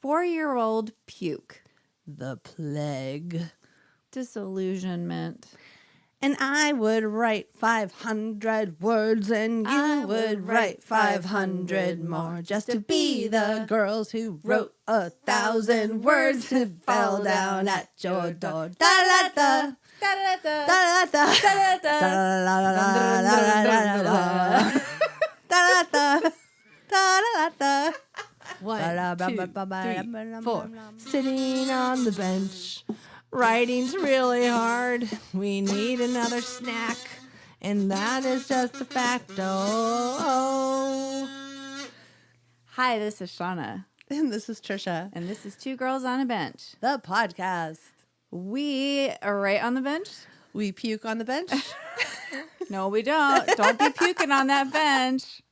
4-year-old puke. The plague. Disillusionment. And I would write 500 words and you would write 500 more just to be the girls who wrote 1,000 words who fell down at your door. Da-da-da. Da-da-da. Da-da-da. Da-da-da. Da-da-da. Da-da-da. 1, 2, 3, 4. Sitting on the bench. Writing's really hard. We need another snack. And that is just a fact. Oh. Hi, this is Shauna. And this is Trisha. And this is Two Girls on a Bench. The podcast. We are right on the bench. We puke on the bench. No, we don't. Don't be puking on that bench.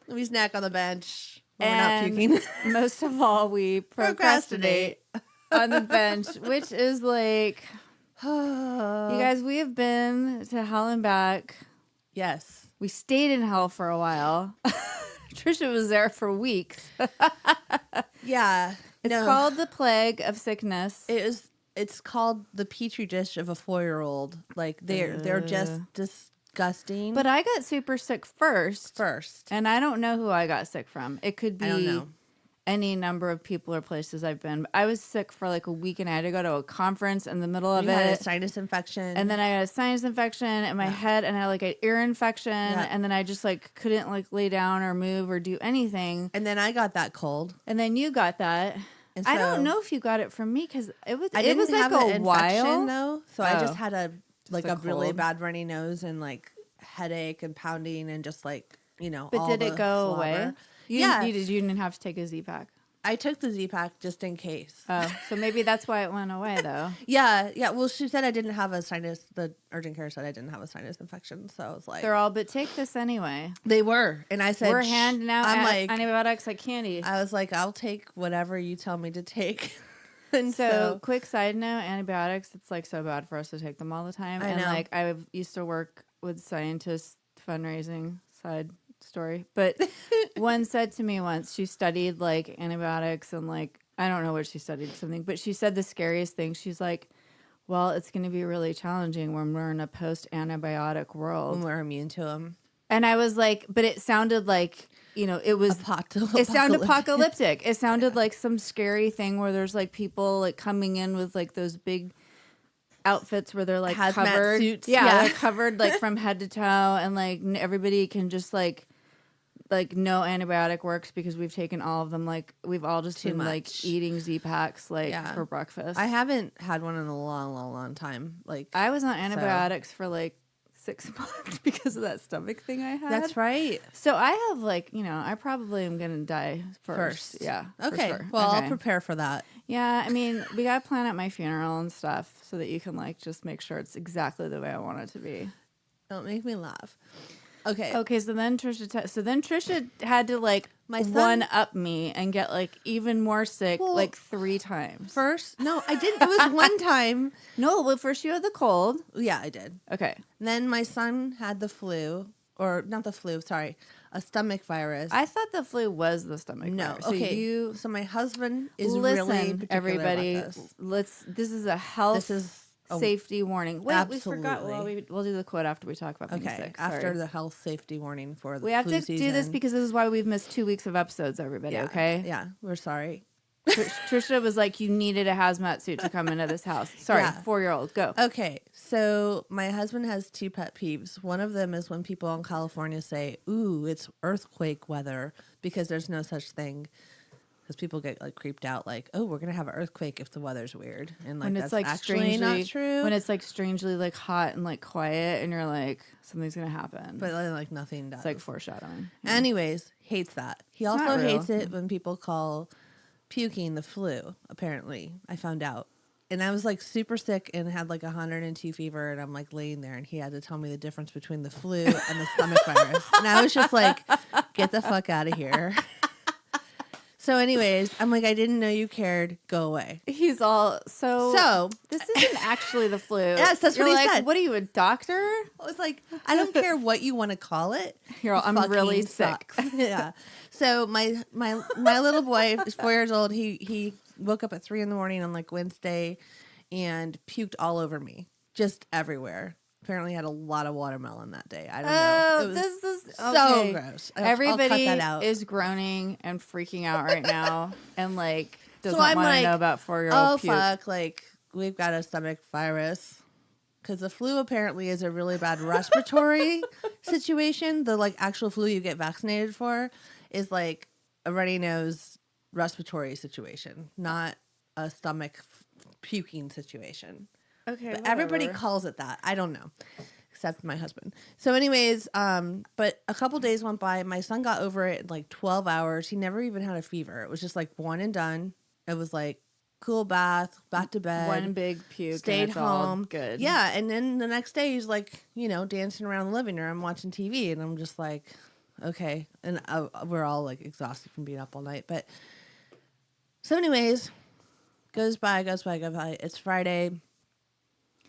We snack on the bench when we're not puking. Most of all, we procrastinate on the bench, which is like, you guys, we have been to hell and back. Yes. We stayed in hell for a while. Trisha was there for weeks. Yeah. It's called the plague of sickness. It's called the petri dish of a 4-year-old. Like they're just disgusting. But I got super sick first. And I don't know who I got sick from. It could be any number of people or places I've been. I was sick for like a week and I had to go to a conference in the middle of it. You had a sinus infection. And then I got a sinus infection in my head and I had like an ear infection. And then I just like couldn't like lay down or move or do anything. And then I got that cold. And then you got that. And so, I don't know if you got it from me because it was like a while though. So I just had a really bad runny nose and like headache and pounding and just like, But all did it go away? You didn't have to take a Z-Pack. I took the Z-Pack just in case. Oh, so maybe that's why it went away, though. Yeah. Well, she said I didn't have a sinus. The urgent care said I didn't have a sinus infection. So I was like... but take this anyway. They were. And I said... We're handing out antibiotics like candy. I was like, I'll take whatever you tell me to take. And so, quick side note, antibiotics, it's like so bad for us to take them all the time. I know. Like I used to work with scientists fundraising side story, but one said to me once, she studied like antibiotics and like I don't know what she studied something, but she said the scariest thing. She's like, well, it's going to be really challenging when we're in a post-antibiotic world. When we're immune to them. And I was like, but it sounded like, it was it sounded apocalyptic. It sounded like some scary thing where there's like people like coming in with like those big outfits where they're like hazmat covered suits. Yeah, they're covered like from head to toe and like everybody can just like no antibiotic works because we've taken all of them. Like we've all just been like eating Z-Packs like for breakfast. I haven't had one in a long time. Like I was on antibiotics for like 6 months because of that stomach thing I had. That's right. So I have like, I probably am going to die first. Yeah. Okay. For sure. Well, I'll prepare for that. Yeah. I mean, we got to plan out my funeral and stuff so that you can like just make sure it's exactly the way I want it to be. Don't make me laugh. Okay. So then Trisha had to like one up me and get like even more sick like 3 times. First, no, I didn't. It was one time. No, well, first you had the cold. Yeah, I did. Okay. And then my son had the flu, or not the flu. Sorry, a stomach virus. I thought the flu was the stomach virus. So okay. So my husband is really particular everybody. About this. This is a health. Safety warning. Wait, absolutely. We forgot. Well, we'll do the quote after we talk about being sick. After the health safety warning for the we have flu to season. do this because this is why we've missed 2 weeks of episodes, everybody, okay? Yeah, we're sorry. Trisha was like, you needed a hazmat suit to come into this house. Sorry, 4-year-old, go. Okay, so my husband has 2 pet peeves. One of them is when people in California say, ooh, it's earthquake weather, because there's no such thing. Because people get like creeped out, like, oh, we're gonna have an earthquake if the weather's weird, and like that's like actually not true. When it's like strangely like hot and like quiet, and you're like, something's gonna happen, but like nothing does. It's like foreshadowing. Yeah. Anyways, hates that. He also hates it when people call puking the flu. Apparently, I found out, and I was like super sick and had like 102 fever, and I'm like laying there, and he had to tell me the difference between the flu and the stomach virus, and I was just like, get the fuck out of here. So anyways, I'm like, I didn't know you cared. Go away. He's all So this isn't actually the flu. Yes, that's You're what he like, said. what are you, a doctor? I was like, I don't care what you want to call it. You're all, It I'm really fucking sick. sucks. Yeah. So my little boy is 4 years old. He woke up at 3 a.m. on like Wednesday and puked all over me, just everywhere. Apparently had a lot of watermelon that day. I don't know. It was This is so okay. gross. Everybody I'll cut that out. is groaning and freaking out right now, and like doesn't So I'm want to like, know about 4-year-old oh puke. fuck, like we've got a stomach virus. Because the flu apparently is a really bad respiratory situation. The like actual flu you get vaccinated for is like a runny nose respiratory situation, not a stomach puking situation. Okay, But everybody whatever. calls it that. I don't know, except my husband. So, anyways, but a couple days went by. My son got over it in like 12 hours. He never even had a fever. It was just like one and done. It was like cool bath, back to bed. One big puke. Stayed and it's all home. good. Yeah, and then the next day he's like, dancing around the living room watching TV, and I'm just like, okay. And we're all like exhausted from being up all night. But so, anyways, goes by. It's Friday,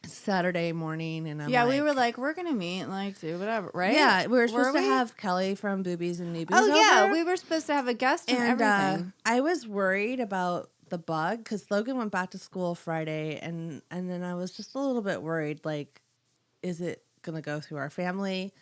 Saturday morning, and I'm we were like, we're gonna meet and like do whatever, right? yeah, we were supposed to we? have Kelly from Boobies and Newbies. Oh yeah, over. we were supposed to have a guest and And everything. I was worried about the bug because Logan went back to school Friday, and then I was just a little bit worried, like, is it gonna go through our family?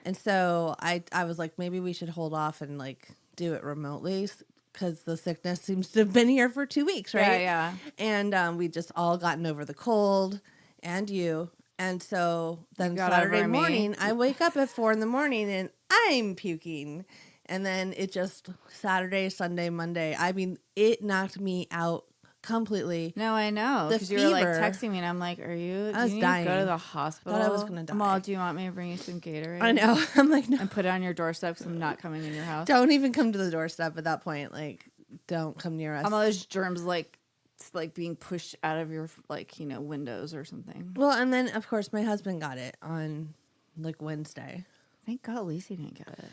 And so I was like, maybe we should hold off and like do it remotely because the sickness seems to have been here for 2 weeks, right? Yeah. And we just all gotten over the cold, and you. And so then got Saturday over me. morning, I wake up at 4 a.m. and I'm puking. And then it just Saturday, Sunday, Monday. I mean, it knocked me out completely. No, I know. The Because you were like fever. texting me and I'm like, do I was you need dying. to go to the hospital? Thought I was gonna I'm all, die. do you want me to bring you some Gatorade? I know. I'm like, no, And put it on your doorstep because I'm not coming in your house. don't even come to the doorstep at that point. Like, don't come near us. I'm all those germs like it's like being pushed out of your like, windows or something. Well, and then of course my husband got it on like Wednesday. Thank God at least he didn't get it.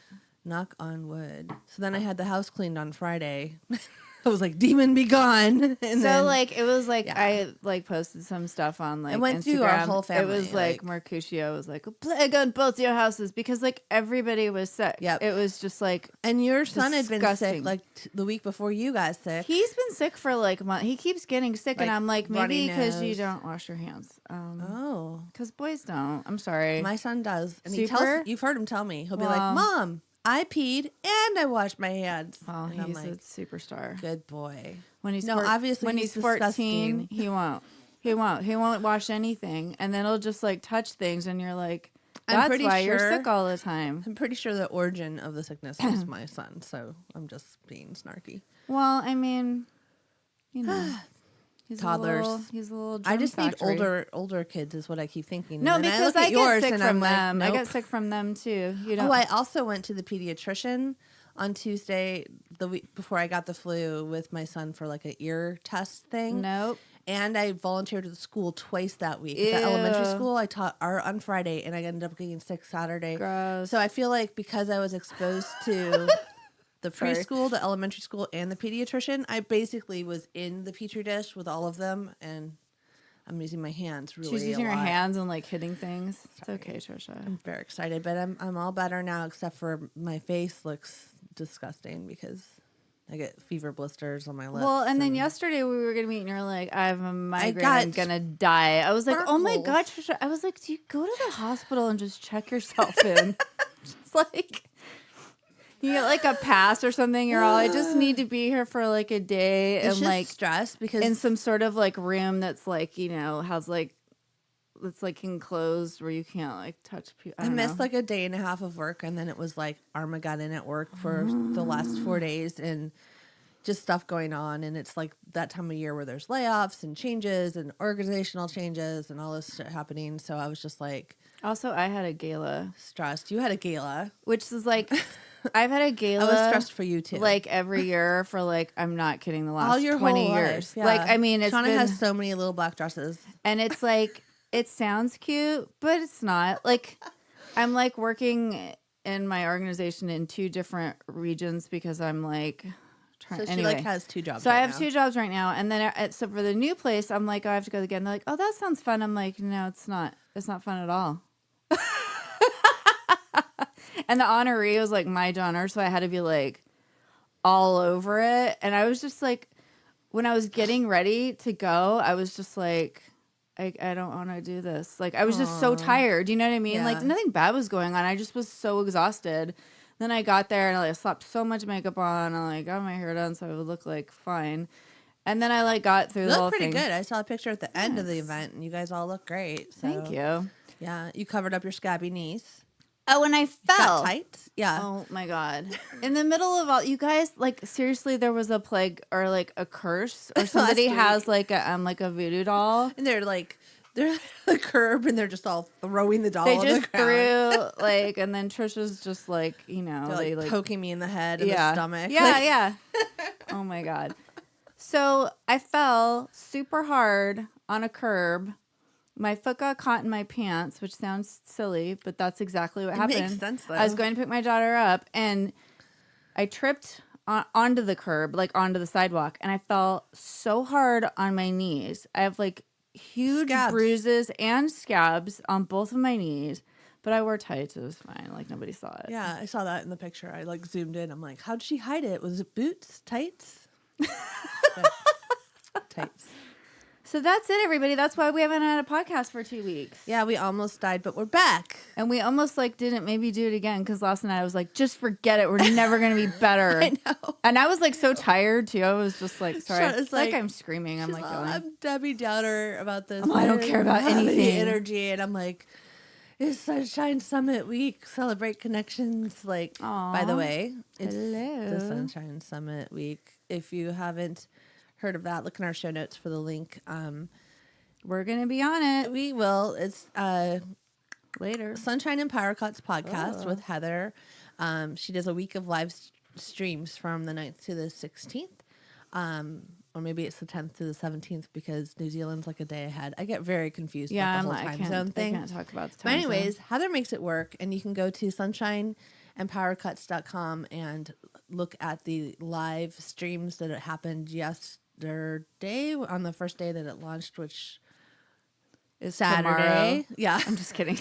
Knock on wood. So then I had the house cleaned on Friday. I was like, demon be gone. And So then, like it was like yeah. I like posted some stuff on like It went Instagram. through our whole It was family, like Mercutio was like a plague on both your houses because like everybody was sick. Yep. It was just like and your son had been disgusting. sick like the week before you got sick. he's been sick for like a month. He keeps getting sick, and Like, I'm like runny maybe because you nose. don't wash your hands. Oh. Because boys don't. I'm sorry. My son does. And he Super? tells, you've heard him tell me. He'll be Well- like, Mom, I peed and I washed my hands. well, and I'm he's like, a superstar. good boy. When he's No, obviously when he's he's 14, disgusting. he won't. He won't wash anything, and then he'll just like touch things, and you're like, I'm that's pretty why you're sure- sick all the time. I'm pretty sure the origin of the sickness was my son, so I'm just being snarky. Well, I mean, he's Toddlers. He's a little. I germ just need factory. older kids is what I keep thinking. No, And then because look at I get yours sick and from I'm like, them. I nope. get sick from them too. You know. Oh, I also went to the pediatrician on Tuesday, the week before I got the flu, with my son for like an ear test thing. Nope. And I volunteered at the school twice that week. At the elementary Ew. school, I taught art on Friday, and I ended up getting sick Saturday. Gross. So I feel like because I was exposed to the Sorry. preschool, the elementary school, and the pediatrician, I basically was in the petri dish with all of them, and I'm using my hands really She's using a her lot. hands and like hitting things. It's okay, Trisha. I'm very excited, but I'm all better now, except for my face looks disgusting because I get fever blisters on my lips. Well, and then yesterday we were gonna meet, and you're like, "I have a migraine. got I'm gonna die." I was like, "Oh my sparkles. god, Trisha!" I was like, "Do you go to the hospital and just check yourself in?" Just like you get like a pass or something. You're all, "I just need to be here for like a day it's and just like stress because in some sort of like room that's like has like it's like enclosed where you can't like touch people." I missed like a day and a half of work, and then it was like Armageddon at work for the last 4 days, and just stuff going on. And it's like that time of year where there's layoffs and changes and organizational changes and all this shit happening. So I was just like Also, I had a gala, stressed. You had a gala. which is like I've had a I gala. was stressed for you too. Like every year for like I'm not kidding, the last all your 20 whole years. life. Yeah. Like I mean, it's Shauna been, has so many little black dresses. and it's like it sounds cute, but it's not. Like I'm like working in my organization in 2 different regions because I'm like So she anyway. like has 2 jobs. So right I have now. 2 jobs right now, and then so for the new place, I'm like, oh, I have to go again. They're like, oh, that sounds fun. I'm like, no, it's not. It's not fun at all. And the honoree was like my genre, so I had to be like all over it. And I was just like, when I was getting ready to go, I was just like, I don't want to do this. Like, I was just so tired. You know what I mean? Yeah. Like, nothing bad was going on. I just was so exhausted. Then I got there and I like slapped so much makeup on. I like got my hair done so it would look like fine. And then I like got through You the whole look pretty thing. good. I saw a picture at the end of the Thanks. event, and you guys all look great. So. Thank you. Yeah, you covered up your scabby knees. Oh, and I Got fell. tights. Yeah. Oh my God. In the middle of all, you guys, like, seriously, there was a plague or like a curse or somebody week. has like a voodoo doll. And they're at the curb, and they're just all throwing the doll They on just the ground. threw like, and then Trisha's just like, you know, They're, they like, like poking me in the head and the stomach. Yeah, Like, yeah. Oh my God. So I fell super hard on a curb. My foot got caught in my pants, which sounds silly, but that's exactly what happened. makes sense, though. I was going to pick my daughter up, and I tripped onto the curb, like onto the sidewalk, and I fell so hard on my knees. I have like huge Scabs. bruises and scabs on both of my knees, but I wore tights. It was fine. Like, nobody saw it. Yeah, I saw that in the picture. I like zoomed in. I'm like, how'd she hide it? Was it boots, tights? Tights. So that's it, everybody. That's why we haven't had a podcast for 2 weeks. Yeah, we almost died, but we're back. And we almost like didn't maybe do it again because last night I was like, just forget it. We're never going to be better. I know. And I was like so tired too. I was just like, sorry. It's It's like like- I'm screaming. I'm She's like, like, going. I'm Debbie Downer about this. I don't care about have any anything. energy, and I'm like, it's Sunshine Summit Week. Celebrate connections. Like, by the Aw. way, it's Hello. the Sunshine Summit Week. If you haven't heard of that, look in our show notes for the link. We're going to be on it We will. It's later. Sunshine and Power Cuts podcast with Heather. She does a week of live streams from the 9th to the 16th. Or maybe it's the 10th to the 17th because New Zealand's like a day ahead. I get very confused Yeah, about the I whole time zone I thing. can't talk about the But time anyways, zone. Heather makes it work, and you can go to sunshineandpowercuts.com and look at the live streams that happened yesterday on the first day that it launched, which It's Saturday. tomorrow. Yeah, I'm just kidding.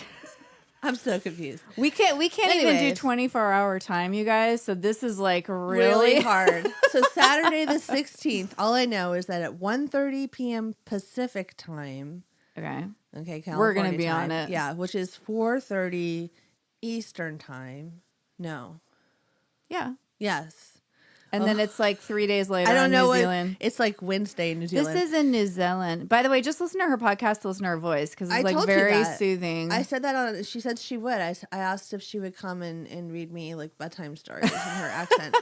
I'm so confused. We can't even do Anyways. 24-hour time, you guys. So this is like Really really hard. So Saturday the 16th, all I know is that at 1:30 p.m. Pacific time, Okay. okay, We're gonna California be on time, it. yeah, which is 4:30 Eastern time. No, Yeah. yes. And then it's like 3 days later. I don't in know New what Zealand. it's like Wednesday in New Zealand. This is in New Zealand. By the way, just listen to her podcast to listen to her voice because it's I like told you very that. soothing. I said that on. She said she would. I asked if she would come and read me like bedtime stories in her accent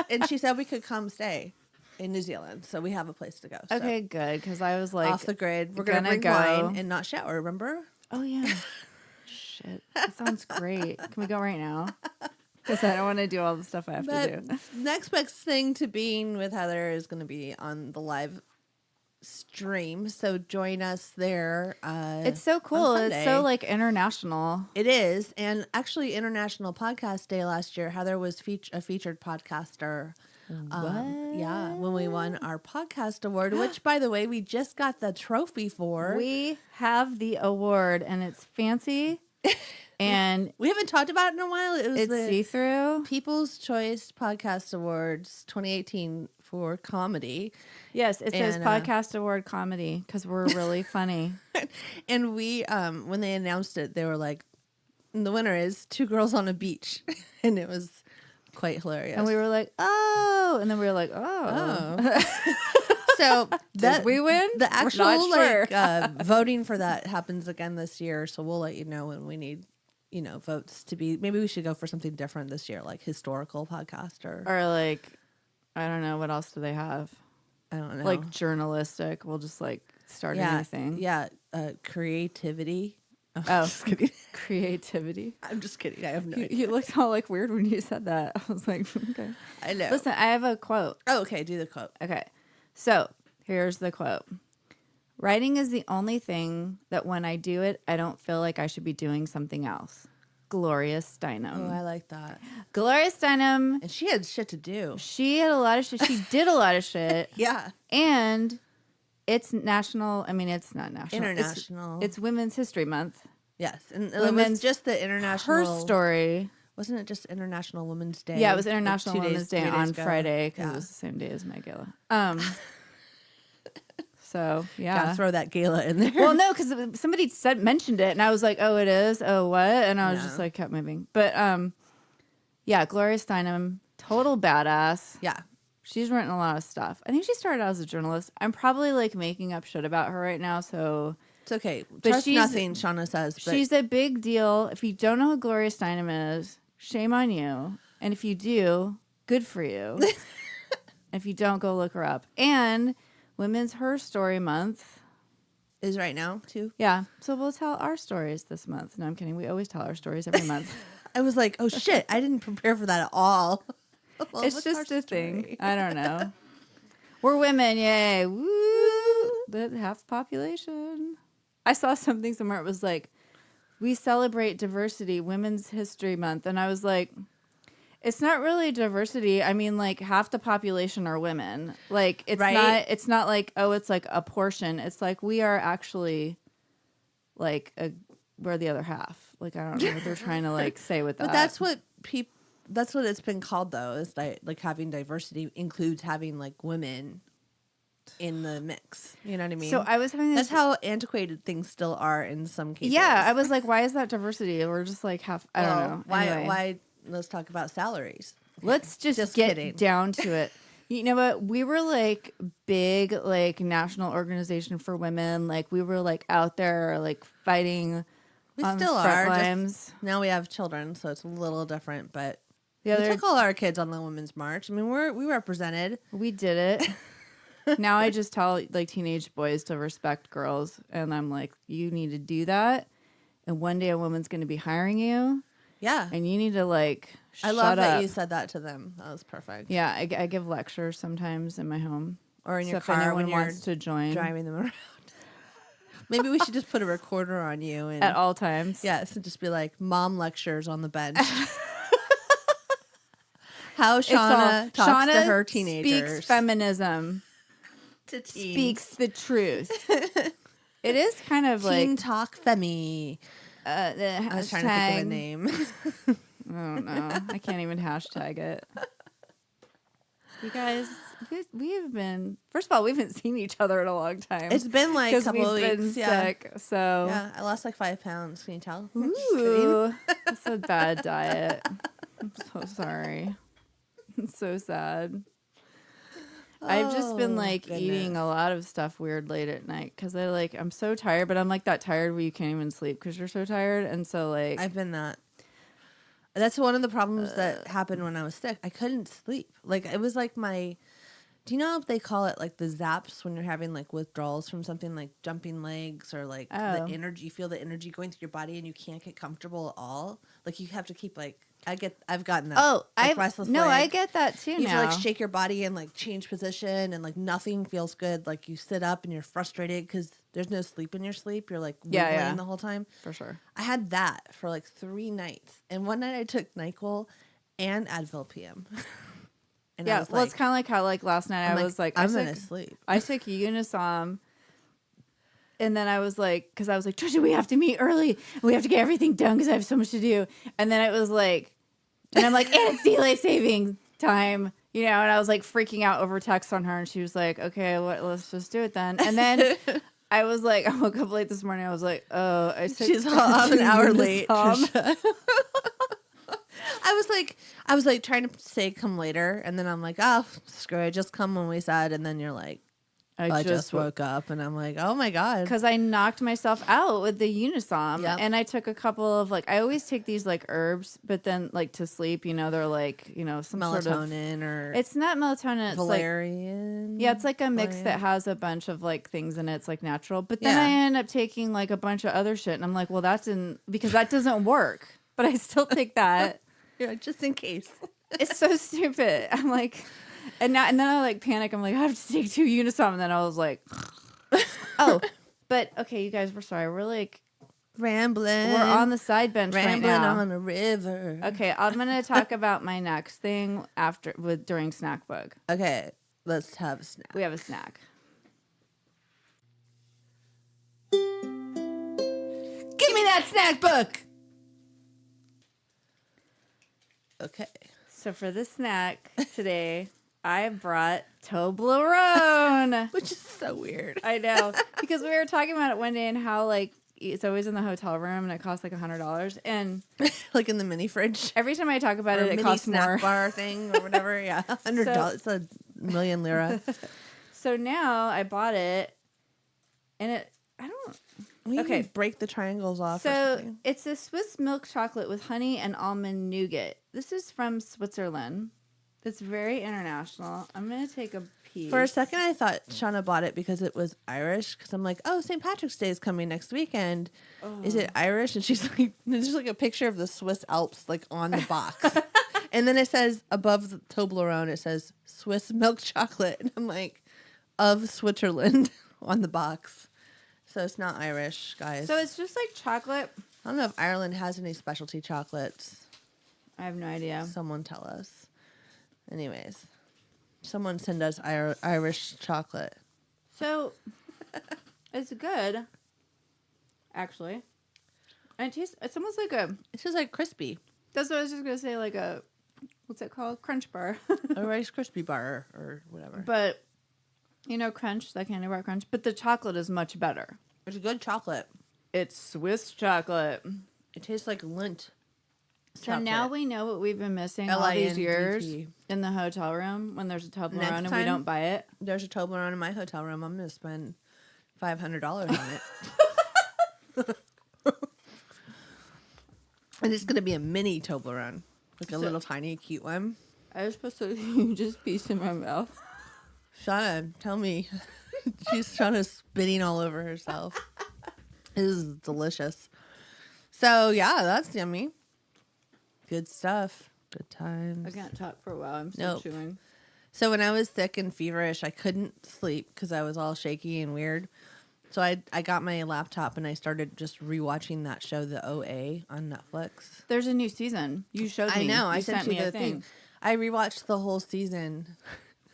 and she said we could come stay in New Zealand, so we have a place to go. So. Okay, good. Because I was like, Off the grid. We're gonna bring go. wine and not shower. Remember? Oh yeah. Shit, that sounds great. Can we go right now? Because I don't want to do all the stuff I have to But do. next best thing to being with Heather is going to be on the live stream. So join us there. It's so cool. It's Sunday. so like international. It is. And actually, International Podcast Day last year, Heather was a featured podcaster. Yeah, when we won our podcast award, which, by the way, we just got the trophy for. We have the award, and it's fancy, and We haven't talked about it in a while. It was it's the see-through. People's Choice Podcast Awards 2018 for comedy. Yes, it says And, podcast award comedy because we're really funny. And we, when they announced it, they were like, the winner is Two Girls on a Beach. And it was quite hilarious. And we were like, oh, and then we were like, oh. So Did we win? The We're actual not sure. voting for that happens again this year. So we'll let you know when we need, votes to be. Maybe we should go for something different this year, like historical podcast or Or like, I don't know, what else do they have? I don't know, Like journalistic. We'll just like start a new thing. Yeah, creativity. Oh, Just kidding. creativity. I'm just kidding. I have no idea. You looked all like weird when you said that. I was like, okay. I know. Listen, I have a quote. Oh, okay. Do the quote. Okay. So here's the quote. Writing is the only thing that when I do it, I don't feel like I should be doing something else. Gloria Oh, Steinem. I like that. Gloria Steinem, And she had shit to do. she had a lot of shit. She did a lot of shit. Yeah. And it's national. I mean, it's not national. International. It's Women's History Month. Yes. And it was just the international. Her story. Wasn't it just International Women's Day? Yeah, it was International Women's Day 3 days on ago? Friday because Yeah. it was the same day as my gala. So, yeah. Gotta throw that gala in there. Well, no, because somebody mentioned it, and I was like, "Oh, it is. Oh, what?" And I was No. just like, kept moving. But yeah, Gloria Steinem, total badass. Yeah. She's written a lot of stuff. I think she started out as a journalist. I'm probably like making up shit about her right now, so It's okay. But Trust she's- nothing, Shauna says. But she's a big deal. If you don't know who Gloria Steinem is, shame on you. And if you do, good for you. If you don't, go look her up. And Women's Her Story Month. is right now, too. Yeah. So we'll tell our stories this month. No, I'm kidding. We always tell our stories every month. I was like, oh, shit. I didn't prepare for that at all. Well, It's what's just our a thing. story? I don't know. We're women. Yay. Woo. The half population. I saw something somewhere. It was like, we celebrate diversity, Women's History Month. And I was like, it's not really diversity. I mean, like half the population are women. Like it's not like, oh, it's like a portion. It's like we are actually like we're the other half. Like I don't know what they're trying to like say with that. But that's what it's been called, though, is like having diversity includes having like women in the mix. You know what I mean? So I was having this. That's how antiquated things still are in some cases. Yeah, I was like, why is that diversity? We're just like half. I don't know. Why? Anyway. Why? Let's talk about salaries. Let's just get kidding. down to it. You know what? We were like big, like national organization for women. Like we were like out there, like fighting. We on still front are. lines. Now we have children, so it's a little different. But The we other, took all our kids on the Women's March. I mean, we represented. we did it. Now I just tell like teenage boys to respect girls, and I'm like, you need to do that. And one day a woman's going to be hiring you, Yeah, and you need to like. I love shut that up. you said that to them. That was perfect. Yeah, I give lectures sometimes in my home. Or in So your if car anyone when you're wants to join driving them around. Maybe we should just put a recorder on you and at all times. yes, and just be like mom lectures on the bench. How It's all- Shauna talks Shauna to her teenagers. speaks feminism, to teens. speaks the truth. It is kind of Teen like Talk Femi. the I was trying to think of a hashtag. name. I don't know. I can't even hashtag it. You guys, we have been. First of all, we haven't seen each other in a long time. It's been like a 'Cause couple of we've been weeks. Yeah. sick. So, Yeah, I lost like 5 pounds. Can you tell? Just kidding. ooh, that's a bad diet. I'm so sorry. It's so sad. I've just been Oh, like eating goodness. a lot of stuff weird late at night because I'm so tired, but I'm like that tired where you can't even sleep because you're so tired, and so like I've been that. That's one of the problems that happened when I was sick. I couldn't sleep. Like it was like my. Do you know if they call it like the zaps when you're having like withdrawals from something like jumping legs or like Oh. the energy? You feel the energy going through your body and you can't get comfortable at all. Like you have to keep like I've gotten that. oh like I restless no leg. I get that too You now. have to like shake your body and like change position and like nothing feels good. Like you sit up and you're frustrated because there's no sleep in your sleep. You're like Yeah, wiggling yeah. the whole time. For sure. I had that for like 3 nights, and one night I took NyQuil and Advil PM. And I Yeah, was well, it's like, kind of like how like last night I'm I was like, I'm gonna sleep. I took Unisom, and then I was like, because I was like, Trisha, we have to meet early. We have to get everything done because I have so much to do. And then it was like, and I'm like, and it's daylight saving time, you know. And I was like freaking out over text on her, and she was like, okay, let's just do it then. And then I was like, I woke up late this morning. I was like, oh, I took She's an hour late. Unisom. Trisha. I was like trying to say come later, and then I'm like, oh, screw it, just come when we said. And then you're like, I just woke up, and I'm like, oh my god, because I knocked myself out with the Unisom, Yep. and I took a couple of like I always take these like herbs, but then like to sleep, you know, they're like some sort of. melatonin or It's not melatonin. It's like valerian. yeah, it's like a mix Valerian. that has a bunch of like things in it. It's like natural, but then Yeah. I end up taking like a bunch of other shit, and I'm like, well, that's in because that doesn't work, but I still take that. Yeah, just in case. It's so stupid. I'm like, and then I like panic. I'm like, I have to take 2 Unisom, and then I was like, oh, but okay, you guys, we're sorry. We're like Rambling. We're on the side bench Rambling right now. on a river. Okay, I'm gonna talk about my next thing during snack book. Okay, let's have a snack. We have a snack. Give me that snack book. Okay. So for this snack today, I brought Toblerone. Which is so weird. I know, because we were talking about it one day and how like it's always in the hotel room and it costs like $100. And Like in the mini fridge. every time I talk about Or it, it mini costs snack more. bar thing or whatever. Yeah, $100. It's a million lira. So now I bought it, and We Okay. can break the triangles off. or so something. it's a Swiss milk chocolate with honey and almond nougat. This is from Switzerland. It's very international. I'm gonna take a piece. For a second, I thought Shauna bought it because it was Irish. Because I'm like, oh, St. Patrick's Day is coming next weekend. Is it Irish? And she's like, there's like a picture of the Swiss Alps like on the box. And then it says above the Toblerone, it says Swiss milk chocolate. And I'm like, of Switzerland on the box. So it's not Irish, guys. So it's just like chocolate. I don't know if Ireland has any specialty chocolates. I have no idea. Someone tell us. Anyways, someone send us Irish chocolate. So it's good, actually. And it tastes. It's almost like a. It's just like crispy. That's what I was just gonna say. Like a. What's it called? Crunch bar. A Rice Krispie bar or whatever. But you know, Crunch, that candy bar Crunch. But the chocolate is much better. It's a good chocolate. It's Swiss chocolate. It tastes like Lindt. So now we know what we've been missing all these years in the hotel room when there's a Toblerone and we don't buy it. There's a Toblerone in my hotel room. I'm going to spend $500 on it. And it's going to be a mini Toblerone. Like a little tiny cute one. I was supposed to just piece in my mouth. Shauna, tell me. Shauna's spitting all over herself. It is delicious. So, yeah, that's yummy. Good stuff. Good times. I can't talk for a while. I'm still chewing. So when I was sick and feverish, I couldn't sleep because I was all shaky and weird. So I got my laptop and I started just rewatching that show, The OA, on Netflix. There's a new season. You showed me. I know. You I sent you me a the thing. I rewatched the whole season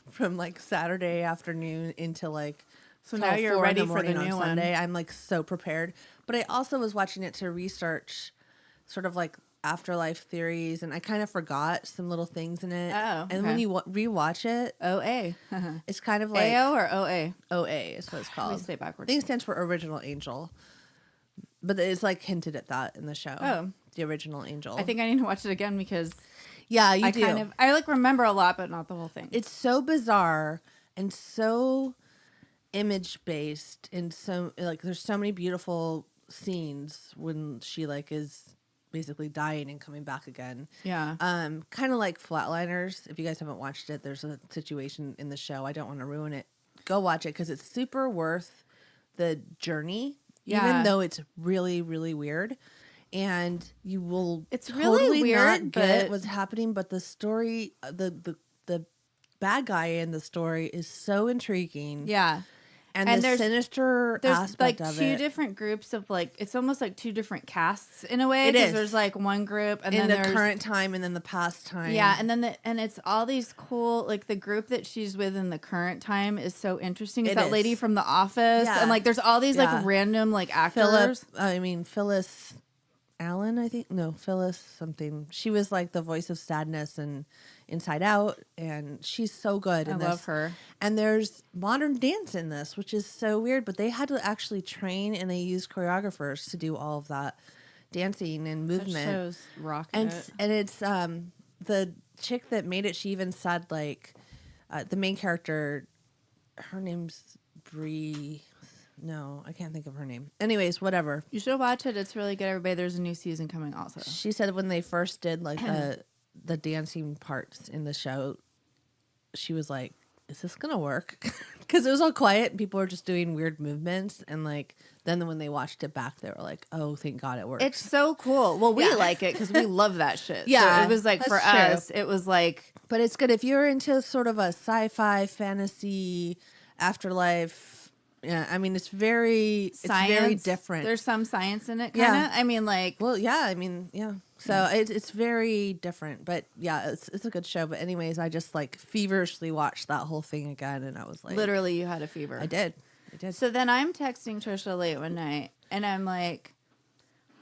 from like Saturday afternoon into like So now you're ready for the new one. Sunday. I'm like so prepared. But I also was watching it to research sort of like afterlife theories, and I kind of forgot some little things in it. Oh, and when you rewatch it, OA. it's kind of like AO or OA? OA is what it's called. We say it backwards. I think it stands for Original Angel, but it's like hinted at that in the show. Oh, the Original Angel. I think I need to watch it again because yeah, you do. I like remember a lot, but not the whole thing. It's so bizarre and so image based, and so like there's so many beautiful scenes when she like is basically dying and coming back again. Yeah. Kind of like Flatliners. If you guys haven't watched it, there's a situation in the show. I don't want to ruin it. Go watch it because it's super worth the journey. Yeah. Even though it's really, really weird. And you will It's totally really weird, not get but what's happening. But the story, the bad guy in the story is so intriguing. yeah. And the there's sinister aspect like of two it. different groups of like it's almost like two different casts in a way. It is. There's like one group and in then the there's current time and then the past time. yeah, and then and it's all these cool like the group that she's with in the current time is so interesting. It's that lady from The Office, Yeah. and like there's all these Yeah. like random like actors. Phyllis Allen, I think. No, Phyllis something. She was like the voice of sadness and Inside Out, and she's so good in this. I love her. And there's modern dance in this, which is so weird, but they had to actually train and they used choreographers to do all of that dancing and movement. That show's rocking it. And it's the chick that made it, she even said like the main character, her name's Bree. No, I can't think of her name. Anyways, whatever. You should watch it. It's really good, everybody. There's a new season coming also. She said when they first did like the dancing parts in the show, she was like, is this gonna work? Because it was all quiet and people were just doing weird movements, and like then when they watched it back they were like, oh, thank God it works. It's so cool. Well, we Yeah. like it because we love that shit. Yeah, So it was like that's for true. us, it was like But it's good if you're into sort of a sci-fi fantasy afterlife Yeah, I mean, it's very different. There's some science in it, kind of. Yeah. I mean, like, Well, yeah, I mean, yeah. So it's very different, but yeah, it's a good show. But anyways, I just like feverishly watched that whole thing again, and I was like, literally, you had a fever. I did. So then I'm texting Trisha late one night, and I'm like,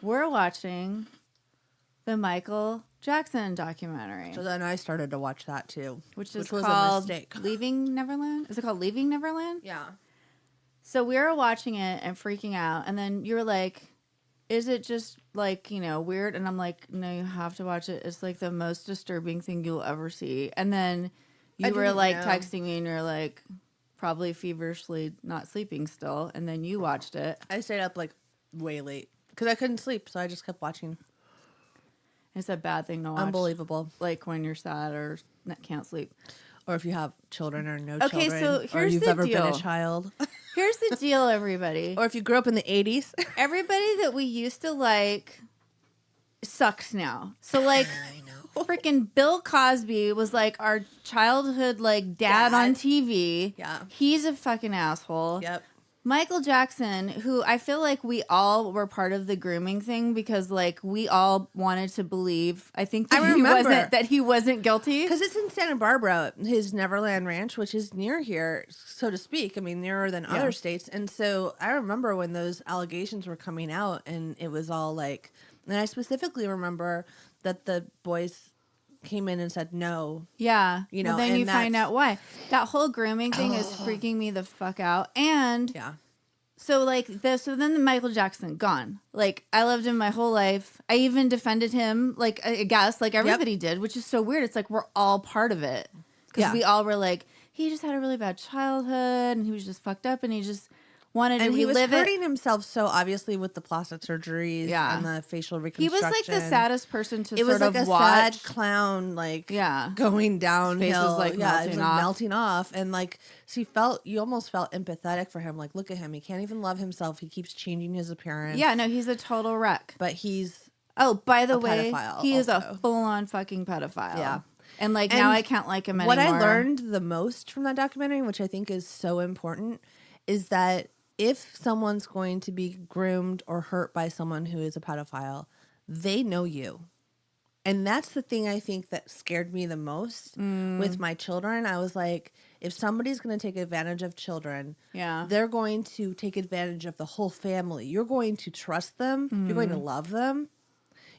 we're watching the Michael Jackson documentary, So then I started to watch that too, which was a called mistake. Leaving Neverland. Is it called Leaving Neverland? Yeah. So we were watching it and freaking out, and then you were like, is it just like, weird? And I'm like, no, you have to watch it. It's like the most disturbing thing you'll ever see. And then you were like texting me, and you're like, probably feverishly not sleeping still. And then you watched it. I stayed up like way late because I couldn't sleep, so I just kept watching. It's a bad thing to watch. Unbelievable. Like when you're sad or can't sleep. Or if you have children or no Okay, children. so here's or you've the ever deal. been a child. Here's the deal, everybody. Or if you grew up in the 80s. Everybody that we used to like sucks now. So like freaking Bill Cosby was like our childhood like dad on TV. Yeah. He's a fucking asshole. Yep. Michael Jackson, who I feel like we all were part of the grooming thing because like we all wanted to believe. I think that he wasn't guilty. Because it's in Santa Barbara, his Neverland Ranch, which is near here, so to speak. I mean, nearer than other states. And so I remember when those allegations were coming out, and it was all like, and I specifically remember that the boys came in and said no. Yeah. Well, then you find out why. That whole grooming thing is freaking me the fuck out. And so like so then the Michael Jackson gone. Like I loved him my whole life. I even defended him, like I guess like everybody did, which is so weird. It's like we're all part of it. Because we all were like, he just had a really bad childhood and he was just fucked up and he just wanted to relive it. And he was hurting himself so obviously with the plastic surgeries and the facial reconstruction. He was like the saddest person to it was sort like of a watch. sad clown, like going downhill. His face was like melting off. And like, so you almost felt empathetic for him. Like, look at him. He can't even love himself. He keeps changing his appearance. Yeah, no, he's a total wreck. But he's by the way, he is also a full-on fucking pedophile. Yeah. And like now I can't like him anymore. What I learned the most from that documentary, which I think is so important, is that if someone's going to be groomed or hurt by someone who is a pedophile, they know you. And that's the thing I think that scared me the most with my children. I was like, if somebody's going to take advantage of children, they're going to take advantage of the whole family. You're going to trust them. You're going to love them.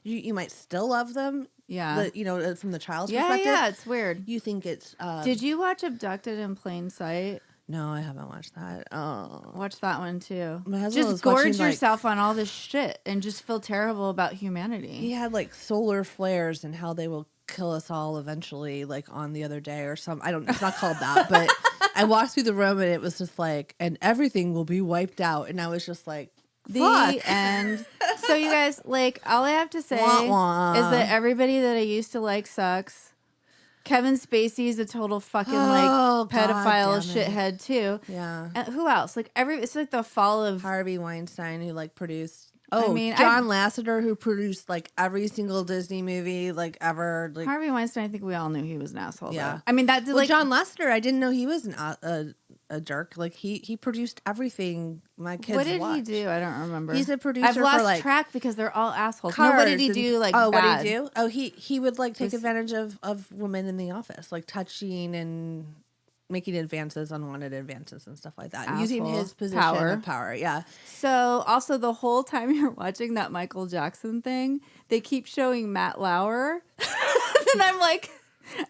You might still love them. Yeah. From the child's perspective. Yeah, it's weird. You think it's... Did you watch Abducted in Plain Sight? No, I haven't watched that. Oh. Watch that one too. My husband just gorge yourself on all this shit and just feel terrible about humanity. He had like solar flares and how they will kill us all eventually, like on the other day or something. It's not called that, but I walked through the room and it was just like, and everything will be wiped out. And I was just like, the end. So you guys, like, all I have to say is that everybody that I used to like sucks. Kevin Spacey's a total fucking pedophile shithead too. Yeah. And who else? Like it's like the fall of Harvey Weinstein, who like produced. John Lasseter, who produced like every single Disney movie like ever. Like, Harvey Weinstein, I think we all knew he was an asshole. Yeah. Though. I mean John Lasseter, I didn't know he was a jerk. Like he produced everything my kids watched. What did he do? I don't remember. He's a producer. I've lost for, like, track because they're all assholes. No, what did he do? Like bad? What did he do? Oh, he would like take advantage of women in the office, like touching and making unwanted advances and stuff like that, using his position of power. Yeah. So also the whole time you're watching that Michael Jackson thing, they keep showing Matt Lauer, and I'm like,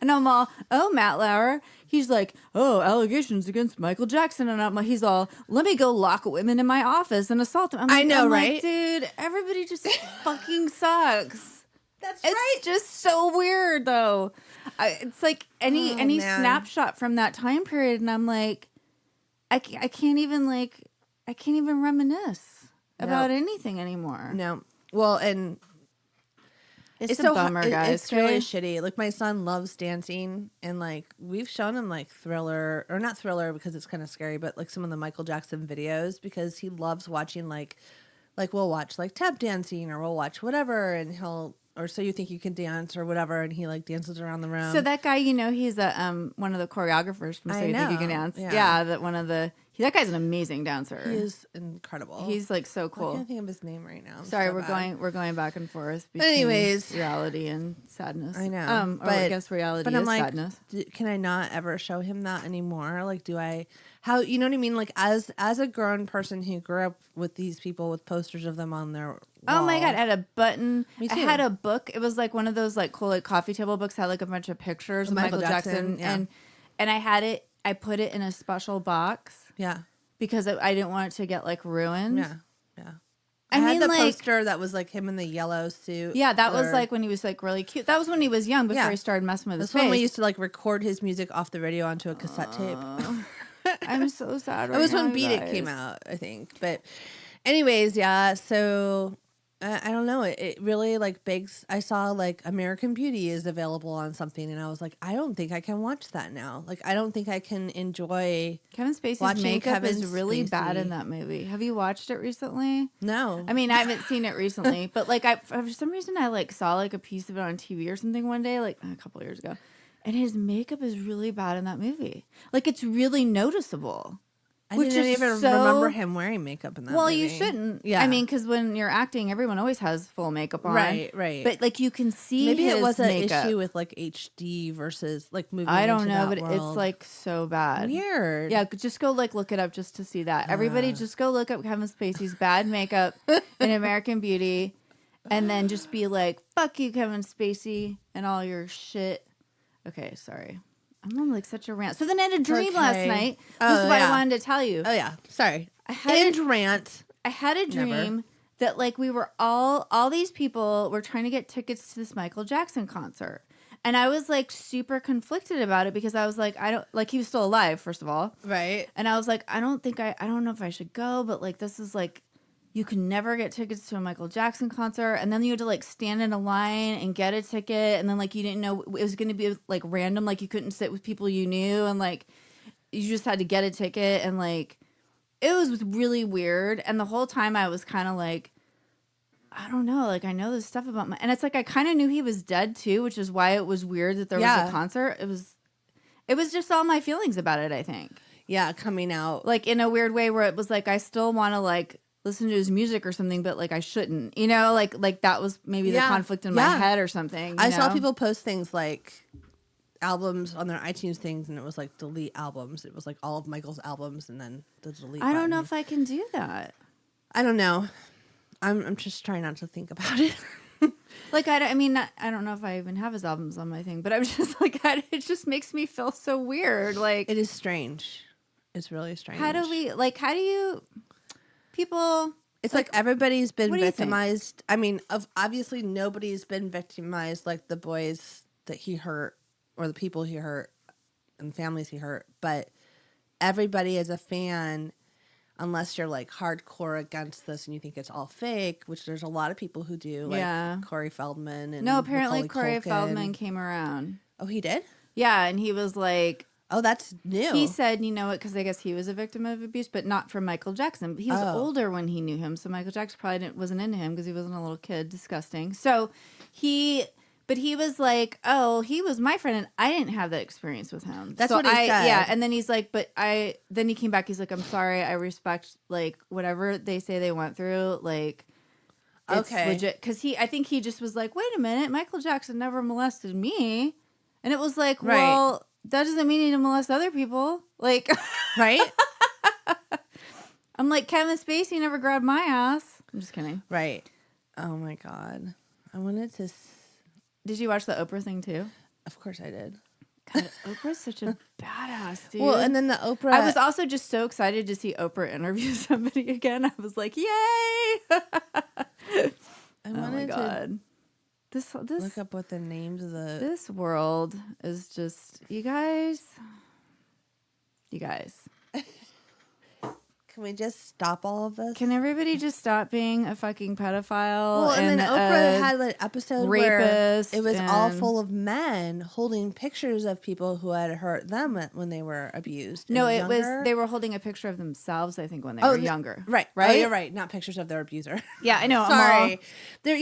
and I'm all, oh, Matt Lauer. He's like, oh, allegations against Michael Jackson. And he's all, let me go lock women in my office and assault them. I know, right? Like, dude, everybody just fucking sucks. That's right. It's just so weird, though. It's like any snapshot from that time period. And I'm like, I can't even reminisce about anything anymore. No. Well, and... It's a bummer, guys. It's really shitty. Like, my son loves dancing, and like we've shown him like Thriller, or not Thriller because it's kind of scary, but like some of the Michael Jackson videos because he loves watching like we'll watch like tap dancing or we'll watch whatever, and or So You Think You Can Dance or whatever, and he like dances around the room. So that guy, he's one of the choreographers from So You Think You Can Dance. Yeah, that That guy's an amazing dancer. He is incredible. He's like so I cool. can't think of his name right now. Sorry, So we're bad. going back and forth between Anyways. reality and sadness. I know. Or I guess reality is sadness. Can I not ever show him that anymore? Like, do I? How, you know what I mean? Like, as a grown person who grew up with these people with posters of them on their wall. Oh my God, I had a button. Me I too. had a book. It was like one of those like cool like coffee table books, had like a bunch of pictures of Michael Jackson. Yeah. And I had it, I put it in a special box Yeah. because I didn't want it to get like ruined. Yeah. Yeah. I had mean, the like, poster that was like him in the yellow suit. yeah, that was or- like when he was like really cute. That was when he was young before Yeah. he started messing with his That's when we face. used to like record his music off the radio onto a cassette tape. I'm so sad. It was right when now, Beat you It came guys. out, I think. But anyways, yeah. So I don't know. It really like begs. I saw like American Beauty is available on something, and I was like, I don't think I can watch that now. Like, I don't think I can enjoy. Kevin Spacey's Watching makeup is Kevin really bad Spacey. in that movie. Have you watched it recently? No. I mean, I haven't seen it recently, but like for some reason I like saw like a piece of it on TV or something one day, like a couple of years ago. And his makeup is really bad in that movie. Like, it's really noticeable. I which didn't is even so- remember him wearing makeup in that Well, movie. you shouldn't. Yeah. I mean, because when you're acting, everyone always has full makeup on. Right, right. But like you can see Maybe his it was an makeup. issue with like HD versus like moving. I don't into know, that but world. it's like so bad. weird. Yeah, just go like look it up just to see that. Everybody just go look up Kevin Spacey's bad makeup in American Beauty and then just be like, fuck you, Kevin Spacey, and all your shit. Okay, sorry. I'm on like such a rant. So then I had a dream last okay. night. Oh, This is what yeah. I wanted to tell you. Oh yeah. Sorry. I had End rant. I had a dream that like we were all these people were trying to get tickets to this Michael Jackson concert. And I was like super conflicted about it because I was like, I don't like he was still alive, first of all. Right. And I was like, I don't know if I should go, but like this is like you can never get tickets to a Michael Jackson concert. And then you had to like stand in a line and get a ticket. And then like you didn't know it was going to be like random. Like you couldn't sit with people you knew. And like you just had to get a ticket. And like it was really weird. And the whole time I was kind of like, I don't know. Like I know this stuff about and it's like I kind of knew he was dead too, which is why it was weird that there was a concert. It was just all my feelings about it, I think. Yeah, coming out. Like in a weird way where it was like I still want to like listen to his music or something, but like I shouldn't, you know, like that was maybe the conflict in my head or something. I saw people post things like albums on their iTunes things, and it was like delete albums. It was like all of Michael's albums, and then the delete. I don't know button. if I can do that. I don't know. I'm just trying not to think about it. Like I don't know if I even have his albums on my thing, but I'm just like it just makes me feel so weird. Like It is strange. It's really strange. how do you people? It's like everybody's been what do you think? victimized. I mean, obviously nobody's been victimized like the boys that he hurt or the people he hurt and families he hurt. But everybody as a fan, unless you're like hardcore against this and you think it's all fake, which there's a lot of people who do, like Corey Feldman and No, apparently Macaulay Corey Culkin. Feldman came around. Oh, he did? Yeah, and he was like, Oh, that's new. he said, you know what, because I guess he was a victim of abuse, but not from Michael Jackson. He was older when he knew him, so Michael Jackson probably wasn't into him because he wasn't a little kid. Disgusting. So but he was like, oh, he was my friend, and I didn't have that experience with him. That's so what he said. Yeah, and then he's like, then he came back, he's like, I'm sorry, I respect, like, whatever they say they went through, like, it's legit. Because I think he just was like, wait a minute, Michael Jackson never molested me. And it was like, well, that doesn't mean he didn't molest other people. Like, right? I'm like, Kevin Spacey never grabbed my ass. I'm just kidding. Right. Oh my God. I wanted to. Did you watch the Oprah thing too? Of course I did. God, Oprah's such a badass, dude. Well, and then the Oprah. I was also just so excited to see Oprah interview somebody again. I was like, yay! I Oh my wanted to God. This look up what the names of the. This world is just, you guys. Can we just stop all of this? Can everybody just stop being a fucking pedophile? Well, and then Oprah had an episode where rapist it was all and- full of men holding pictures of people who had hurt them when they were abused. No, and it was younger. they were holding a picture of themselves, I think, when they were younger. Right. Right? Oh, you're right. Not pictures of their abuser. Yeah, I know. I'm Sorry.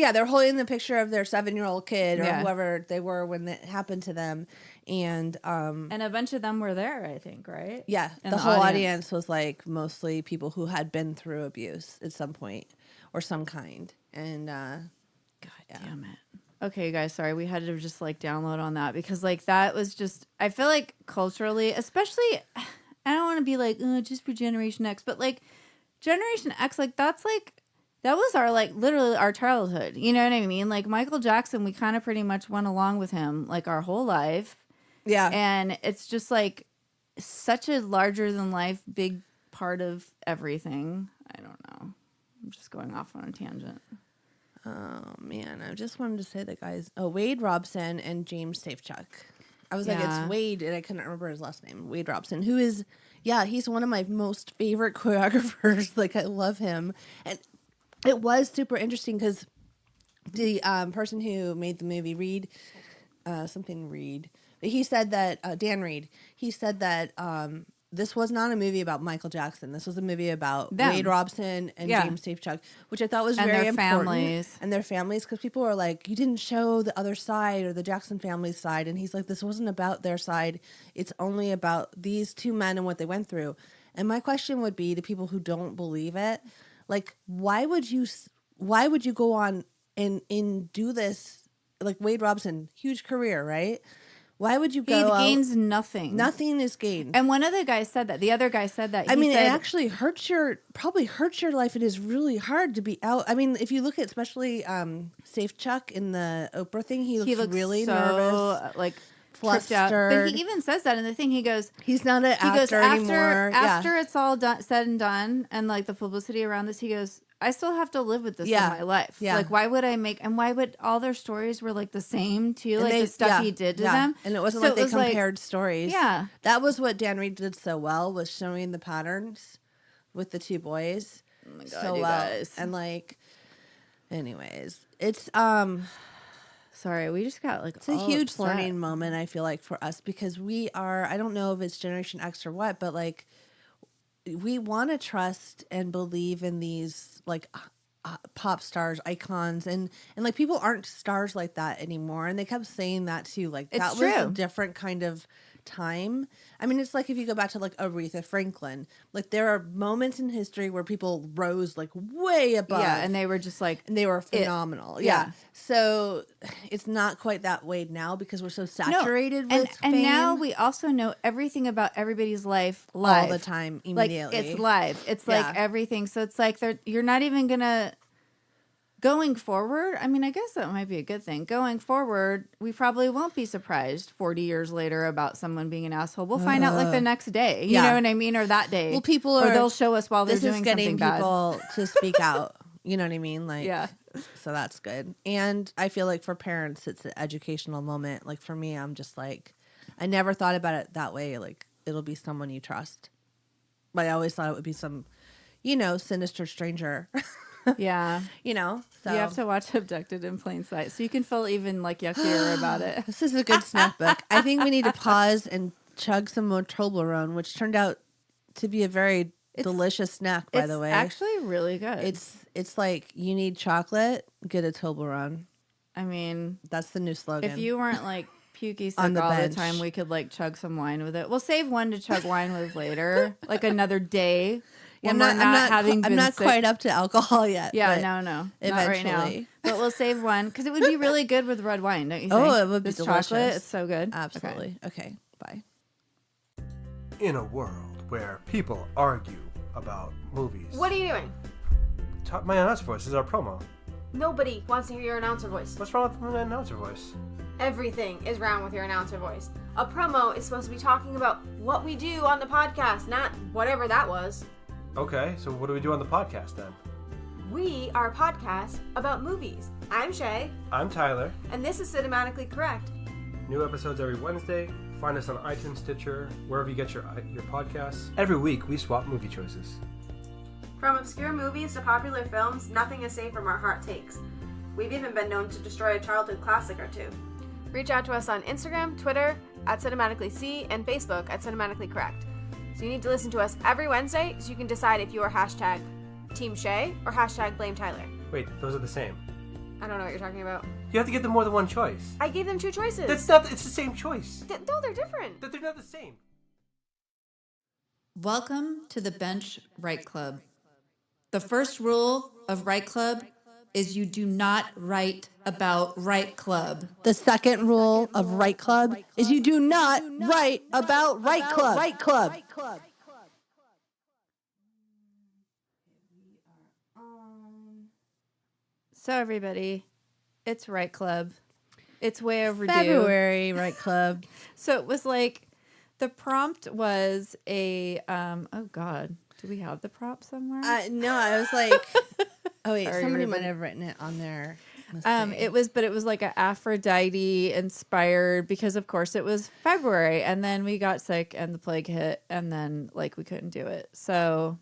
all- They're holding the picture of their 7-year-old kid or Yeah. whoever they were when that happened to them. And a bunch of them were there, I think, right? yeah, In the the whole audience. audience was like mostly people who had been through abuse at some point or some kind. And God damn it. Okay, guys, sorry. We had to just like download on that because like that was just, I feel like culturally, especially, I don't want to be like, just for Generation X, but like Generation X, like that was our like literally our childhood. You know what I mean? Like Michael Jackson, we kind of pretty much went along with him like our whole life. yeah. And it's just like such a larger than life big part of everything. I don't know. I'm just going off on a tangent. Oh man, I just wanted to say the guys. Oh, Wade Robson and James Safechuck. I was like, it's Wade, and I couldn't remember his last name. Wade Robson, who is, he's one of my most favorite choreographers. Like, I love him, and it was super interesting because the person who made the movie, Reed, he said that Dan Reed. He said that this was not a movie about Michael Jackson. This was a movie about Wade Robson and James Safechuck, which I thought was very important. Families. And their families, because people were like, you didn't show the other side or the Jackson family's side. And he's like, this wasn't about their side. It's only about these two men and what they went through. And my question would be to people who don't believe it, like, why would you go on and do this? Like Wade Robson, huge career, right? Why would you go out? He gains nothing. Nothing is gained. And one other guy said that. The other guy said that. I mean, it actually probably hurts your life. It is really hard to be out. I mean, if you look at especially Safechuck in the Oprah thing, he looks really so, nervous, like flustered. But he even says that in the thing. He goes, he's not an actor anymore. After it's all said and done, and like the publicity around this, he goes, I still have to live with this in my life. Yeah. Like, why would I and why would all their stories were like the same too? Like the stuff he did to them. And it wasn't like they compared stories. Yeah. That was what Dan Reed did so well, was showing the patterns with the two boys. Oh my God, so you guys. And like, anyways, it's, sorry, we just got like, it's a huge learning moment, I feel like, for us, because we are, I don't know if it's Generation X or what, but like, we want to trust and believe in these like pop stars, icons, and like people aren't stars like that anymore. And they kept saying that too. Like that was a different kind of time. I mean, it's like if you go back to like Aretha Franklin, like there are moments in history where people rose like way above. Yeah, and they were just like, and they were phenomenal. Yeah. So it's not quite that way now because we're so saturated with fame. And now we also know everything about everybody's life live. All the time, immediately. Like it's live. It's like everything. So it's like you're not even gonna. Going forward, I mean, I guess that might be a good thing. Going forward, we probably won't be surprised 40 years later about someone being an asshole. We'll find out like the next day. You know what I mean? Or that day. Well, people are... Or they'll show us while they're doing something bad. This is getting people to speak out. You know what I mean? Like, yeah. So that's good. And I feel like for parents, it's an educational moment. Like for me, I'm just like, I never thought about it that way. Like it'll be someone you trust. But I always thought it would be some, sinister stranger. Yeah. So you have to watch Abducted in Plain Sight so you can feel even like yuckier about it. This is a good snack book. I think we need to pause and chug some more Toblerone, which turned out to be a very delicious snack, by the way. It's actually really good. It's like you need chocolate, get a Toblerone. I mean, that's the new slogan. If you weren't like pukey sick all the time, we could like chug some wine with it. We'll save one to chug wine with later, like another day. I'm not quite up to alcohol yet. Yeah, no. Eventually. Not right now. But we'll save one because it would be really good with red wine, don't you think? Oh, it would be delicious. Chocolate, it's so good. Absolutely. Okay, bye. In a world where people argue about movies... What are you doing? My announcer voice is our promo. Nobody wants to hear your announcer voice. What's wrong with my announcer voice? Everything is wrong with your announcer voice. A promo is supposed to be talking about what we do on the podcast, not whatever that was. Okay, so what do we do on the podcast then? We are a podcast about movies. I'm Shay. I'm Tyler. And this is Cinematically Correct. New episodes every Wednesday. Find us on iTunes, Stitcher, wherever you get your podcasts. Every week we swap movie choices. From obscure movies to popular films, nothing is safe from our hot takes. We've even been known to destroy a childhood classic or two. Reach out to us on Instagram, Twitter, @CinematicallyC, and Facebook @CinematicallyCorrect. So you need to listen to us every Wednesday so you can decide if you are #Team Shay or #Blame Tyler. Wait, those are the same. I don't know what you're talking about. You have to give them more than one choice. I gave them 2 choices. That's not. It's the same choice. No, they're different. They're not the same. Welcome to the Bench Write Club. The first rule of Write Club is you do not write about Write Club. The second rule of Write Club is you do not write about Write Club. Write Club. So everybody, it's Write Club. It's way overdue. February Write Club. So it was like, the prompt was a, oh God, do we have the prompt somewhere? No, I was like, oh wait, Sorry, somebody everybody. might have written it on there. It was like an Aphrodite inspired, because of course it was February, and then we got sick and the plague hit, and then like we couldn't do it. So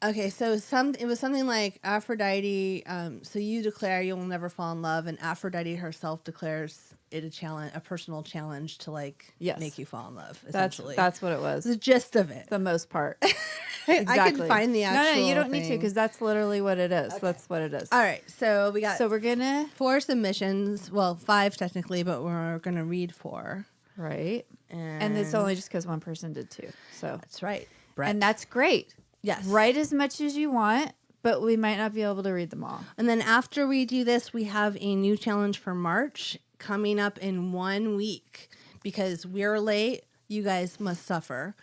Okay, so it was something like Aphrodite. So you declare you will never fall in love, and Aphrodite herself declares it a personal challenge to Yes. make you fall in love. that's Essentially, what it was. the gist of it. The most part. I Exactly. can find the actual. No, you don't need to, thing. because that's literally what it is. That's what it is. All right, so we got So we're gonna 4 submissions. Well, 5 technically, but we're gonna read 4. right, and it's only just because one person did 2. So That's right, Brett. and that's great. yes, Write as much as you want, but we might not be able to read them all. And then after we do this, we have a new challenge for March coming up in 1 week because we're late. You guys must suffer.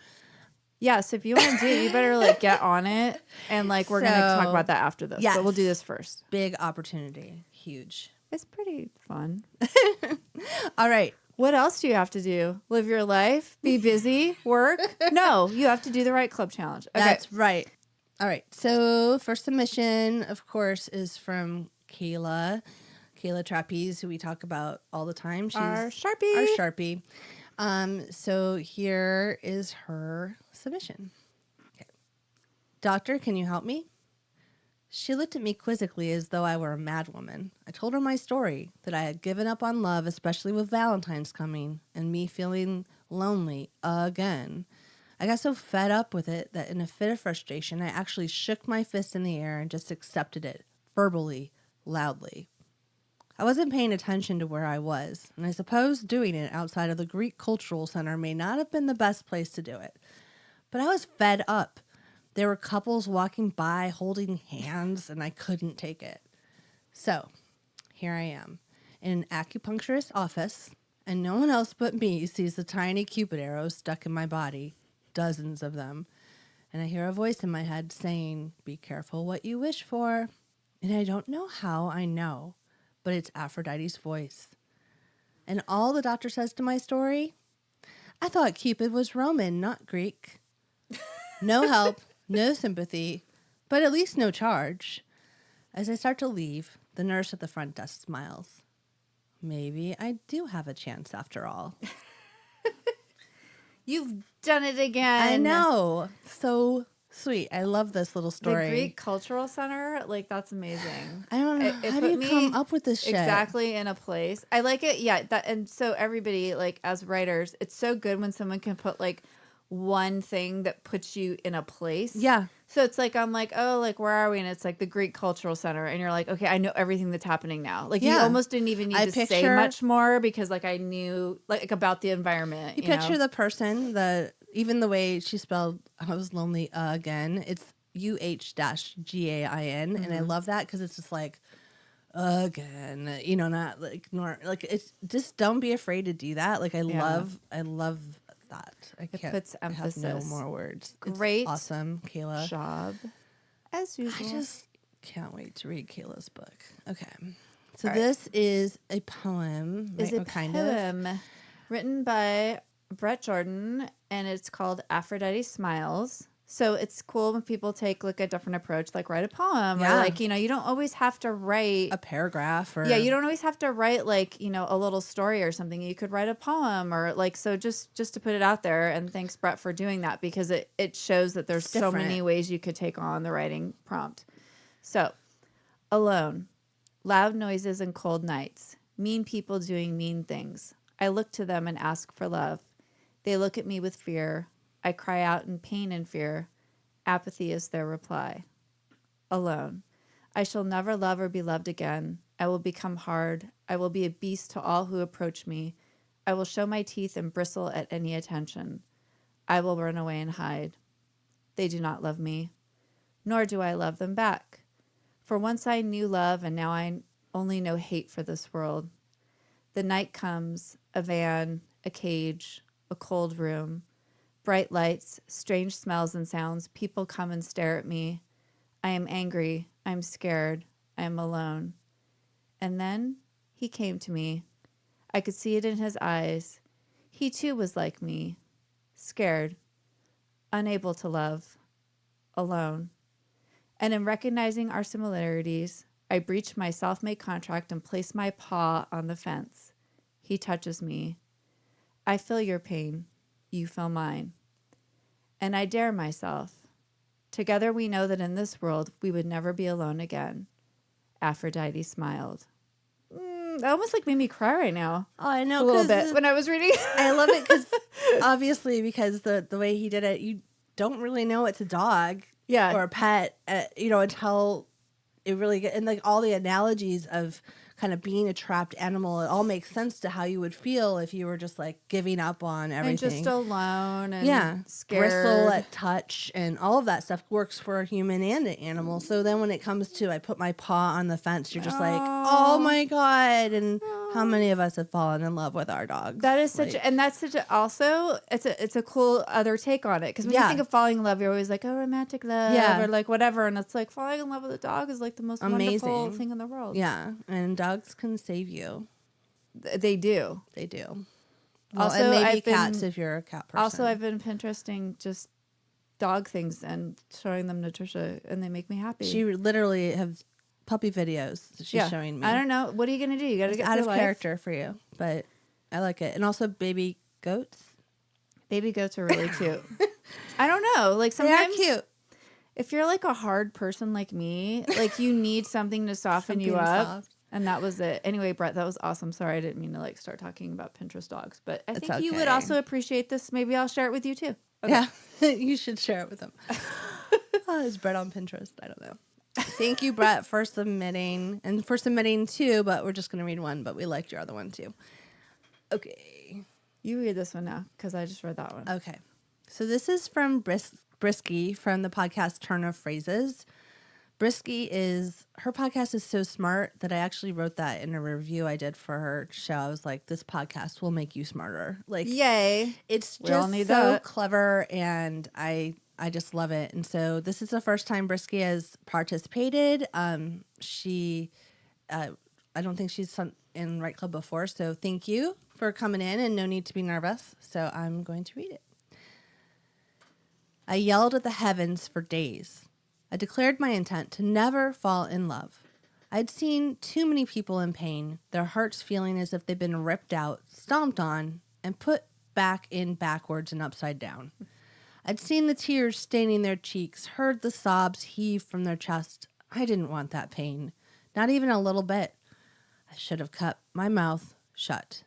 Yeah, so if you want to do it, you better get on it, and we're gonna talk So, about that after this. yes. But we'll do this first. Big opportunity, huge. It's pretty fun. All right. What else do you have to do? Live your life? Be busy? Work? No, you have to do the Write Club challenge. Okay. That's right. All right. So first submission, of course, is from Kayla Trapeze, who we talk about all the time. She's Our Sharpie. Our Sharpie. So here is her submission. Okay. Doctor, can you help me? She looked at me quizzically as though I were a madwoman. I told her my story, that I had given up on love, especially with Valentine's coming, and me feeling lonely again. I got so fed up with it that in a fit of frustration, I actually shook my fist in the air and just accepted it, verbally, loudly. I wasn't paying attention to where I was, and I suppose doing it outside of the Greek Cultural Center may not have been the best place to do it. But I was fed up. There were couples walking by holding hands, and I couldn't take it. So, here I am, in an acupuncturist's office, and no one else but me sees the tiny Cupid arrows stuck in my body, dozens of them. And I hear a voice in my head saying, "Be careful what you wish for." And I don't know how I know, but it's Aphrodite's voice. And all the doctor says to my story, I thought Cupid was Roman, not Greek. No help, no sympathy, but at least no charge. As I start to leave, the nurse at the front desk smiles. Maybe I do have a chance after all. You've done it again. I know. So sweet. I love this little The story. Greek Cultural Center, that's amazing. I don't know. It How put do you me come up with this shit? exactly in a place. I like it. Yeah. And so everybody, as writers, it's so good when someone can put one thing that puts you in a place. Yeah. So it's I'm where are we? And it's the Greek Cultural Center. And you're okay, I know everything that's happening now. You Yeah. almost didn't even need to say much more because I knew about the environment. You picture the person, even the way she spelled I was lonely again. It's UH-GAIN. And I love that because it's just again, not it's just don't be afraid to do that. I love that. I can't. puts emphasis. I have no more words. Great It's awesome, Kayla. job. As usual. I just can't wait to read Kayla's book. Okay. So All right. this is a poem. Is right? a Or kind poem written by Bret-Jordan, and it's called Aphrodite Smiles. So it's cool when people take a different approach, write a poem Yeah. or you don't always have to write a paragraph or you don't always have to write a little story or something. You could write a poem or so just to put it out there. And thanks, Brett, for doing that because it shows that there's so many ways you could take on the writing prompt. So, alone, loud noises and cold nights, mean people doing mean things. I look to them and ask for love. They look at me with fear. I cry out in pain and fear. Apathy is their reply. Alone. I shall never love or be loved again. I will become hard. I will be a beast to all who approach me. I will show my teeth and bristle at any attention. I will run away and hide. They do not love me, nor do I love them back. For once I knew love, and now I only know hate for this world. The night comes, a van, a cage, a cold room, bright lights, strange smells and sounds. People come and stare at me. I am angry. I am scared. I am alone. And then he came to me. I could see it in his eyes. He too was like me, scared, unable to love, alone. And in recognizing our similarities, I breach my self-made contract and place my paw on the fence. He touches me. I feel your pain. You feel mine. And I dare myself. Together we know that in this world we would never be alone again. Aphrodite smiled. That almost like made me cry right now. Oh, I know. A little bit when I was reading. I love it because obviously because the way he did it, you don't really know it's a dog or a pet, until it really get, and like all the analogies of kind of being a trapped animal, it all makes sense to how you would feel if you were just like giving up on everything. And just alone and scared. Bristle at touch and all of that stuff works for a human and an animal. So then when it comes to I put my paw on the fence, you're just like, oh my God. And how many of us have fallen in love with our dogs? That is such also it's a cool other take on it. Because when you think of falling in love, you're always like, oh, romantic love or like whatever. And it's like falling in love with a dog is like the most wonderful thing in the world. Yeah. And dogs can save you. They do. They do. Well, also, and maybe cats if you're a cat person. Also, I've been Pinteresting just dog things and showing them to Trisha, and they make me happy. She literally has puppy videos that she's showing me. I don't know. What are you going to do? You got to get out of life. character for you, but I like it. And also baby goats. Baby goats are really cute. I don't know. Like sometimes they are cute. If you're like a hard person like me, like you need something to soften you up. Soft. And that was it. Anyway, Brett, that was awesome. Sorry, I didn't mean to like start talking about Pinterest dogs, but I think you would also appreciate this. Maybe I'll share it with you too. Okay. Yeah, you should share it with them. Is Brett on Pinterest? I don't know. Thank you, Brett, for submitting and for submitting two, but we're just going to read one, but we liked your other one too. Okay. You read this one now because I just read that one. Okay. So this is from Brisky from the podcast Turn of Phrases. Brisky her podcast is so smart that I actually wrote that in a review I did for her show. I was like, this podcast will make you smarter. Like, yay. It's just so clever and I just love it. And so this is the first time Brisky has participated. She, I don't think she's in Right Club before. So thank you for coming in and no need to be nervous. So I'm going to read it. I yelled at the heavens for days. I declared my intent to never fall in love. I'd seen too many people in pain, their hearts feeling as if they'd been ripped out, stomped on, and put back in backwards and upside down. I'd seen the tears staining their cheeks, heard the sobs heave from their chest. I didn't want that pain, not even a little bit. I should have kept my mouth shut.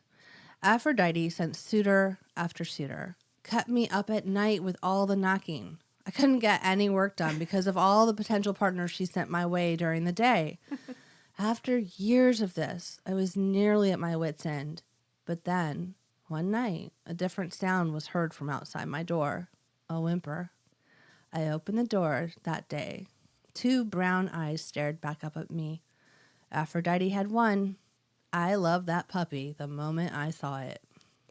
Aphrodite sent suitor after suitor, kept me up at night with all the knocking. I couldn't get any work done because of all the potential partners she sent my way during the day. After years of this, I was nearly at my wit's end. But then, one night, a different sound was heard from outside my door. A whimper. I opened the door that day. 2 brown eyes stared back up at me. Aphrodite had won. I loved that puppy the moment I saw it.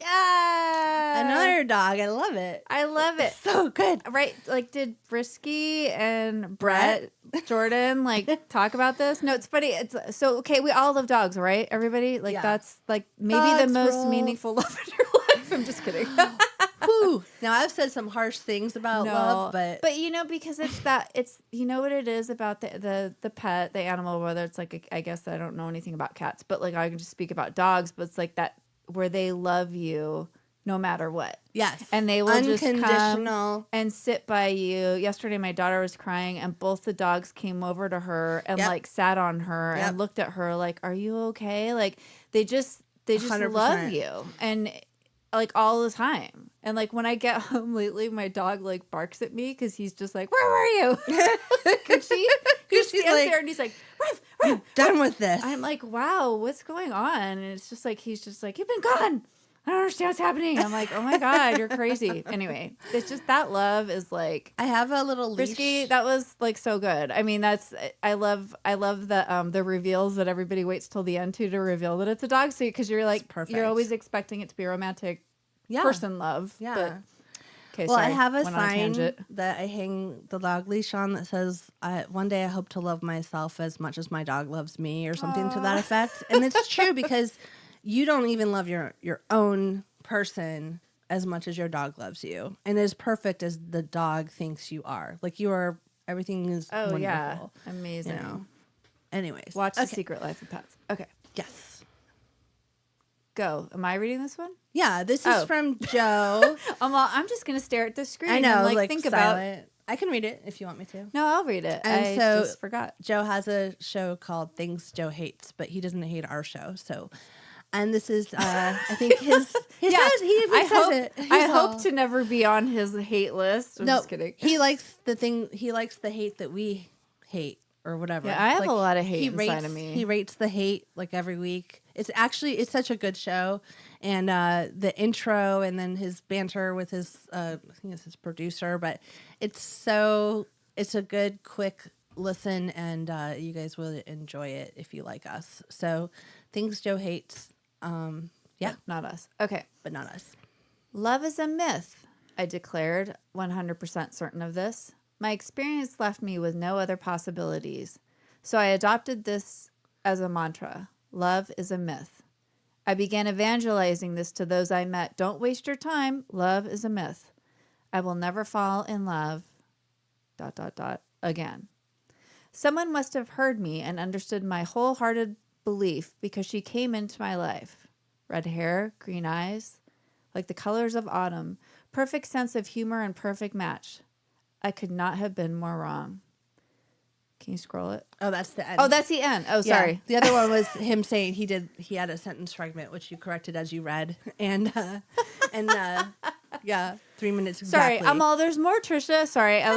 Yeah. Another dog. I love it. I love it. So good. Right. Like, did Brisky and Bret-Jordan like talk about this? No, it's funny. It's so, okay, we all love dogs, right? Everybody? Like, that's like maybe dogs the most meaningful love in your life. I'm just kidding. Whew. Now, I've said some harsh things about love, but because it's you know what it is about the pet, the animal, whether it's like, I guess I don't know anything about cats, but like I can just speak about dogs, but it's like that where they love you no matter what. Yes. And they will just come and sit by you. Yesterday, my daughter was crying and both the dogs came over to her and like sat on her and looked at her like, are you okay? Like they just 100%. Love you. And like all the time. And like when I get home lately, my dog like barks at me because he's just like, where were you? Because she's like, there and he's like, Ruff, Done with this. I'm like, wow, what's going on? And it's just like, he's just like, you've been gone. I don't understand what's happening. I'm like, oh my God, you're crazy. Anyway, it's just that love is like, I have a little leash. Risky. That was like so good. I mean, I love the reveals that everybody waits till the end to reveal that it's a dog seat, because you're like, perfect. you're always expecting it to be romantic person love. Yeah. But, okay, well, sorry, I have a went on sign tangent. that I hang the dog leash on that says, one day I hope to love myself as much as my dog loves me, or something to that effect. And it's true, because you don't even love your own person as much as your dog loves you, and as perfect as the dog thinks you are. Like, you are, everything is wonderful. Yeah, amazing. You know? Anyways. Watch The Secret Life of Pets. Okay. Yes. Go. Am I reading this one? Yeah, this is from Joe. I'm just going to stare at the screen I know, and like think silent. I can read it if you want me to. No, I'll read it. And I so just forgot. Joe has a show called Things Joe Hates, but he doesn't hate our show. So, and this is, I think his he Yeah, says, he even says it. I hope to never be on his hate list. I'm just kidding. He likes the hate that we hate, or whatever. Yeah, I have a lot of hate inside rates, of me. He rates the hate like every week. It's such a good show. And the intro, and then his banter with his, I think it's his producer, but it's a good, quick listen, and you guys will enjoy it if you like us. So, Things Joe Hates. Yeah. Not us. Okay. But not us. Love is a myth, I declared, 100% certain of this. My experience left me with no other possibilities. So I adopted this as a mantra. Love is a myth. I began evangelizing this to those I met. Don't waste your time. Love is a myth. I will never fall in love, ... again. Someone must have heard me and understood my wholehearted belief, because she came into my life. Red hair, green eyes, like the colors of autumn, perfect sense of humor and perfect match. I could not have been more wrong. Can you scroll it? Oh, that's the end. Oh, that's the end. Oh, sorry. Yeah. The other one was him saying he had a sentence fragment, which you corrected as you read. And yeah, 3 minutes exactly. Sorry, there's more, Trisha. Sorry, I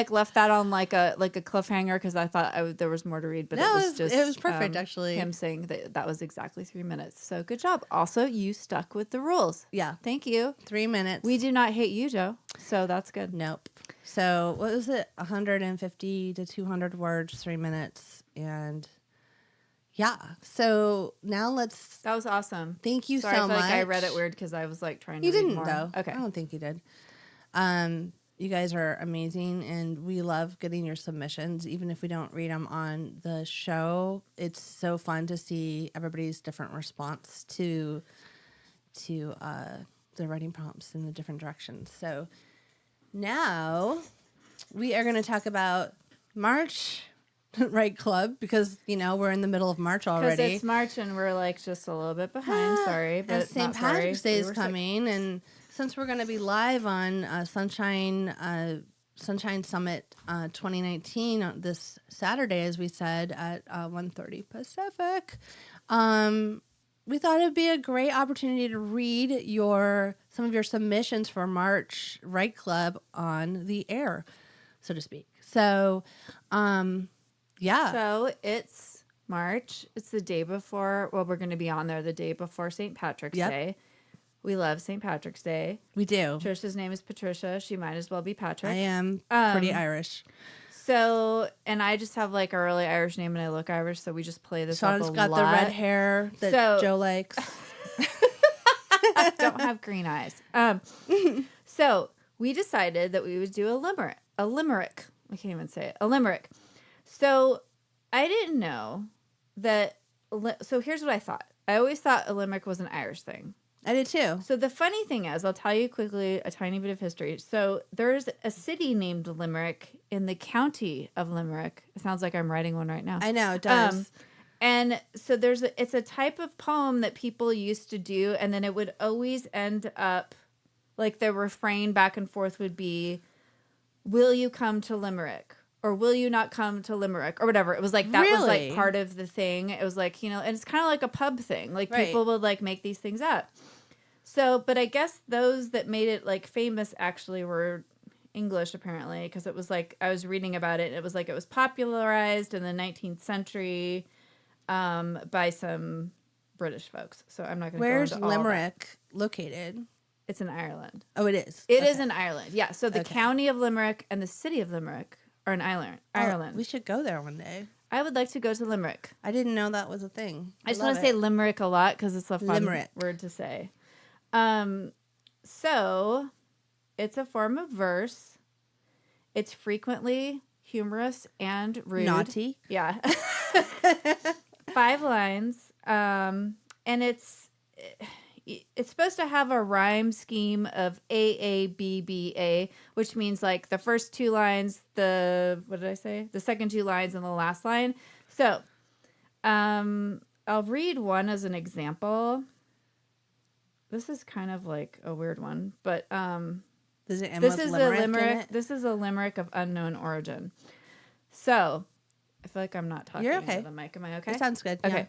left that on like a cliffhanger, because I thought there was more to read, but no, it was perfect, actually. Him saying that was exactly 3 minutes. So good job. Also, you stuck with the rules. Yeah. Thank you. 3 minutes. We do not hate you, Joe. So that's good. Nope. So what was it? 150 to 200 words, 3 minutes, and yeah. So now That was awesome. Thank you Sorry, so I feel much. like I read it weird because I was like trying to. You read didn't more. though. Okay. I don't think you did. You guys are amazing, and we love getting your submissions, even if we don't read them on the show. It's so fun to see everybody's different response to the writing prompts in the different directions. So now we are going to talk about March Right Club, because we're in the middle of March already. Because it's March and we're like just a little bit behind. Sorry, but and St. Patrick's Day is coming, and since we're going to be live on Sunshine Summit 2019 this Saturday, as we said, at 1:30 Pacific, we thought it'd be a great opportunity to read some of your submissions for March Right Club on the air, so to speak. So, yeah. So it's March. It's the day before. Well, we're going to be on there the day before St. Patrick's Day. We love St. Patrick's Day. We do. Trisha's name is Patricia. She might as well be Patrick. I am pretty Irish. So, and I just have like a really Irish name, and I look Irish, so we just play this Shauna's up a got lot. the red hair that Joe likes. I don't have green eyes. So we decided that we would do a limerick. I can't even say it. A limerick. So I didn't know that. So here's what I thought. I always thought a limerick was an Irish thing. I did too. So the funny thing is, I'll tell you quickly a tiny bit of history. So there's a city named Limerick in the county of Limerick. It sounds like I'm writing one right now. I know, it does. And so it's a type of poem that people used to do, and then it would always end up, like the refrain back and forth would be, will you come to Limerick? Or will you not come to Limerick? Or whatever. It was like, that was like part of the thing. It was like, and it's kind of like a pub thing. Like people would like make these things up. So, but I guess those that made it like famous actually were English apparently, because it was like I was reading about it. And it was like it was popularized in the 19th century by some British folks. So I'm not going to go Where's into all that. Limerick located? It's in Ireland. Oh, it is. It is in Ireland. Yeah. So the Okay. county of Limerick and the city of Limerick are in Ireland. Oh, we should go there one day. I would like to go to Limerick. I didn't know that was a thing. I just want to say Limerick a lot because it's a fun Limerick. word to say. So it's a form of verse. It's frequently humorous and rude. Naughty. Yeah. 5 lines. And it's supposed to have a rhyme scheme of AABBA, which means like the first 2 lines, what did I say? The second 2 lines and the last line. So I'll read one as an example. This is kind of like a weird one, but Does it end this with is limerick a in limerick. it? This is a limerick of unknown origin. So I feel like I'm not talking You're okay. into the mic. Am I okay? It sounds good. Okay. Yeah.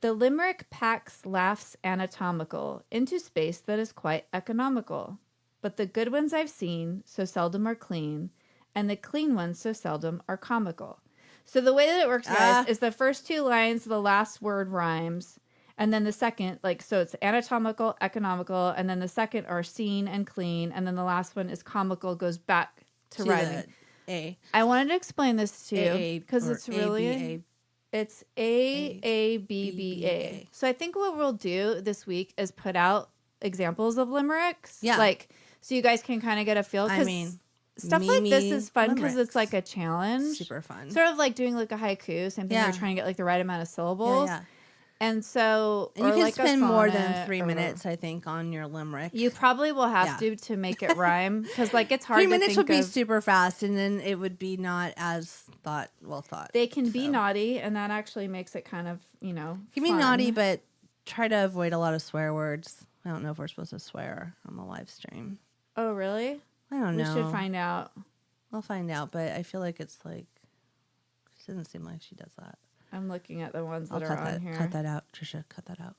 The limerick packs laughs anatomical into space that is quite economical. But the good ones I've seen so seldom are clean, and the clean ones so seldom are comical. So the way that it works, guys, is the first 2 lines, the last word rhymes, and then the second, like, so it's anatomical, economical, and then the second are seen and clean, and then the last one is comical, goes back to rhyming. A. I wanted to explain this to you because or it's really... ABA. It's AABBA. So I think what we'll do this week is put out examples of limericks. Yeah. Like, so you guys can kind of get a feel. I mean, stuff like this Mimi is fun because it's limericks. like a challenge. Super fun. Sort of like doing like a haiku. Same thing. Yeah. You're trying to get like the right amount of syllables. Yeah. And so, And you or can like a spend more sonnet than 3 or- minutes, I think, on your limerick. You probably will have to make it rhyme because like it's hard 3 to minutes think would be of. super fast, and then it would be not as well thought. They can be naughty, and that actually makes it kind of, You can be fun. naughty, but try to avoid a lot of swear words. I don't know if we're supposed to swear on the live stream. Oh, really? I don't know. We should find out. We'll find out, but I feel like it's like it doesn't seem like she does that. I'm looking at the ones I'll that cut are on that. here. Cut that out, Trisha. Cut that out.